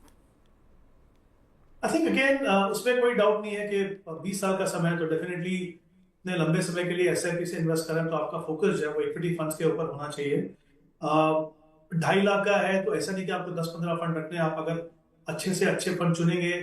[SPEAKER 2] I think again उसमें कोई डाउट नहीं है कि 20 साल का समय है, तो डेफिनेटली इतने लंबे समय के लिए एसआईपी से इन्वेस्ट करें तो आपका फोकस जो है वो इक्विटी फंड्स के ऊपर होना चाहिए। 2.5 लाख का है तो ऐसा नहीं कि आपको 10-15 फंड रखने हैं। आप अगर अच्छे से अच्छे फंड चुनेंगे,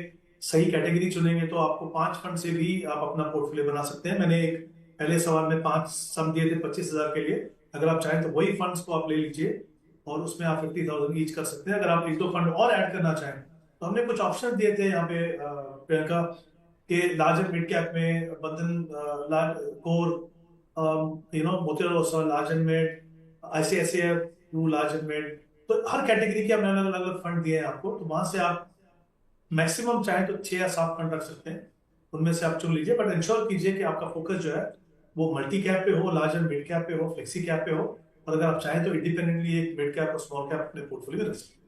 [SPEAKER 2] सही कैटेगरी चुनेंगे, तो आपको 5 फंड से भी आप अपना पोर्टफोलियो बना सकते हैं। मैंने एक पहले सवाल में 5 सम दिए थे 25,000 के लिए, अगर आप चाहें तो वही फंड्स को आप ले लीजिए और उसमें आप 50,000 ईच कर सकते हैं। अगर आप 1-2 फंड और ऐड करना चाहें तो हमने कुछ ऑप्शन दिए थे यहाँ पे प्रियंका के लार्ज एंड मिड कैप में, बंधन core, Motilal Oswal large and mid, ICICI large and mid, तो हर कैटेगरी के हमने अलग अलग फंड दिए हैं आपको। तो वहां से आप मैक्सिमम चाहे तो 6 या 7 फंड रख सकते हैं, उनमें से आप चुन लीजिए, बट इंश्योर कीजिए कि आपका फोकस जो है वो मल्टी कैप पे हो, लार्ज एंड मिड कैप पे हो, फ्लेक्सी कैप पे हो, और अगर आप चाहें तो इंडिपेंडेंटली एक मिड कैप और स्मॉल कैप अपने पोर्टफोलियो में रख सकते हैं।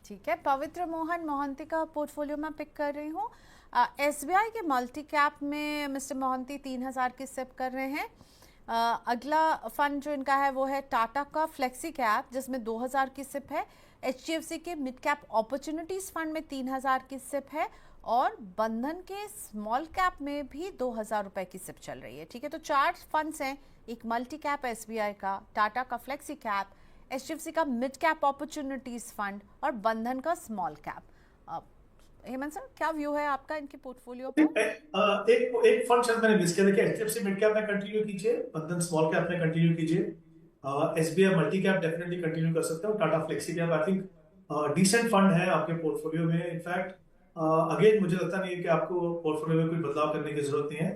[SPEAKER 1] ठीक है, पवित्र मोहन मोहंती का पोर्टफोलियो मैं पिक कर रही हूँ। एसबीआई के मल्टी कैप में मिस्टर मोहंती 3,000 की सिप कर रहे हैं। अगला फंड जो इनका है वो है टाटा का फ्लेक्सी कैप जिसमें 2,000 की सिप है, एचडीएफसी के मिड कैप अपॉर्चुनिटीज फंड में 3,000 की सिप है, और बंधन के स्मॉल कैप में भी 2,000 रुपए की सिप चल रही है। ठीक है, तो 4 फंड्स हैं, एक मल्टी कैप एसबीआई का, टाटा का फ्लेक्सी कैप, एचडीएफसी का मिड कैप अपॉर्चुनिटीज फंड और बंधन का स्मॉल कैप। हेमंत सर, क्या व्यू है आपका इनके पोर्टफोलियो पर?
[SPEAKER 2] एक फंड शायद मैंने मिस किया, देखिए एचडीएफसी मिड कैप में कंटिन्यू कीजिए, बंधन स्मॉल कैप में कंटिन्यू कीजिए, SBI multi cap definitely continue कर सकते हो, Tata flexi cap I think decent fund है आपके पोर्टफोलियो में। इनफैक्ट अगेन मुझे लगता नहीं है कि आपको पोर्टफोलियो में कोई बदलाव करने की जरूरत नहीं है।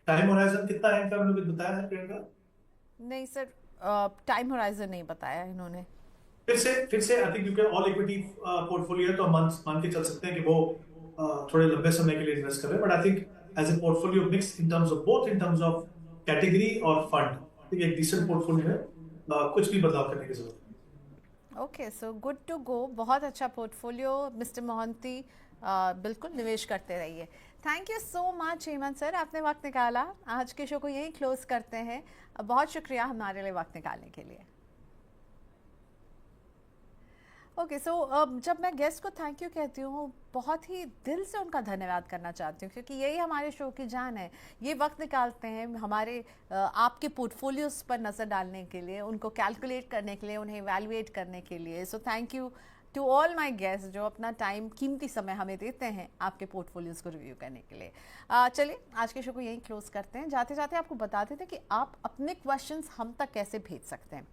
[SPEAKER 2] टाइम होराइजन कितना है इनका, मैंने कुछ बताया है प्रियंका?
[SPEAKER 1] नहीं सर, टाइम होराइजन नहीं बताया इन्होंने।
[SPEAKER 2] फिर से आई थिंक क्योंकि ऑल इक्विटी पोर्टफोलियो है तो हम मान के चल सकते हैं कि वो थोड़े लंबे समय के लिए इन्वेस्ट कर रहे हैं, but I think as a portfolio mix in terms of both in terms of category और फंड, ठीक है, एक डिसेंट पोर्टफोलियो है, कुछ भी बदलाव करने की जरूरत है।
[SPEAKER 1] Okay, so good to go, बहुत अच्छा पोर्टफोलियो मिस्टर मोहंती, बिल्कुल निवेश करते रहिए। Thank you so much Hemant sir, आपने वक्त निकाला। आज के शो को यहीं क्लोज करते हैं। बहुत शुक्रिया हमारे लिए वक्त निकालने के लिए। ओके, सो जब मैं गेस्ट को थैंक यू कहती हूँ, बहुत ही दिल से उनका धन्यवाद करना चाहती हूँ, क्योंकि यही हमारे शो की जान है। ये वक्त निकालते हैं हमारे आपके पोर्टफोलियोज पर नज़र डालने के लिए, उनको कैलकुलेट करने के लिए, उन्हें इवैल्यूएट करने के लिए। So thank you to all my guest जो अपना टाइम, कीमती समय हमें देते हैं आपके पोर्टफोलियोज को रिव्यू करने के लिए। चलिए आज के शो को यहीं क्लोज करते हैं। जाते जाते आपको बताते थे कि आप अपने क्वेश्चंस हम तक कैसे भेज सकते हैं।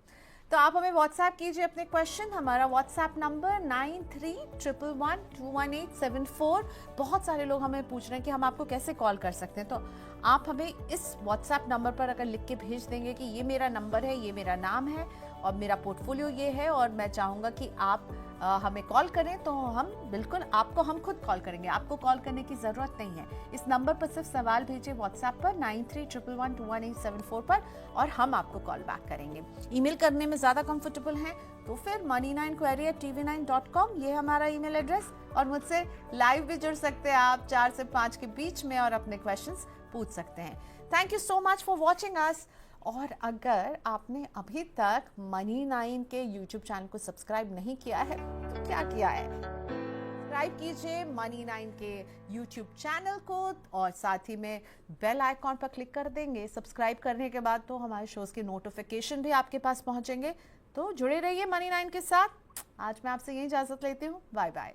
[SPEAKER 1] तो आप हमें व्हाट्सएप कीजिए अपने क्वेश्चन। हमारा व्हाट्सएप नंबर 9311211874। बहुत सारे लोग हमें पूछ रहे हैं कि हम आपको कैसे कॉल कर सकते हैं, तो आप हमें इस व्हाट्सएप नंबर पर अगर लिख के भेज देंगे कि ये मेरा नंबर है, ये मेरा नाम है और मेरा पोर्टफोलियो ये है और मैं चाहूँगा कि आप हमें कॉल करें, तो हम बिल्कुल आपको, हम खुद कॉल करेंगे। आपको कॉल करने की ज़रूरत नहीं है। इस नंबर पर सिर्फ सवाल भेजिए व्हाट्सएप पर 9311211874 पर और हम आपको कॉल बैक करेंगे। ईमेल करने में ज़्यादा कंफर्टेबल हैं तो फिर money9query@tv9.com, ये हमारा ईमेल एड्रेस। और मुझसे लाइव भी जुड़ सकते हैं आप 4 से 5 के बीच में और अपने क्वेश्चंस पूछ सकते हैं। Thank you so much for watching us. और अगर आपने अभी तक Money9 के YouTube चैनल को सब्सक्राइब नहीं किया है तो क्या किया है, सब्सक्राइब कीजिए Money9 के YouTube चैनल को और साथ ही में बेल आइकॉन पर क्लिक कर देंगे। सब्सक्राइब करने के बाद तो हमारे शोज के नोटिफिकेशन भी आपके पास पहुंचेंगे। तो जुड़े रहिए Money9 के साथ। आज मैं आपसे यही इजाजत लेती हूँ। Bye bye.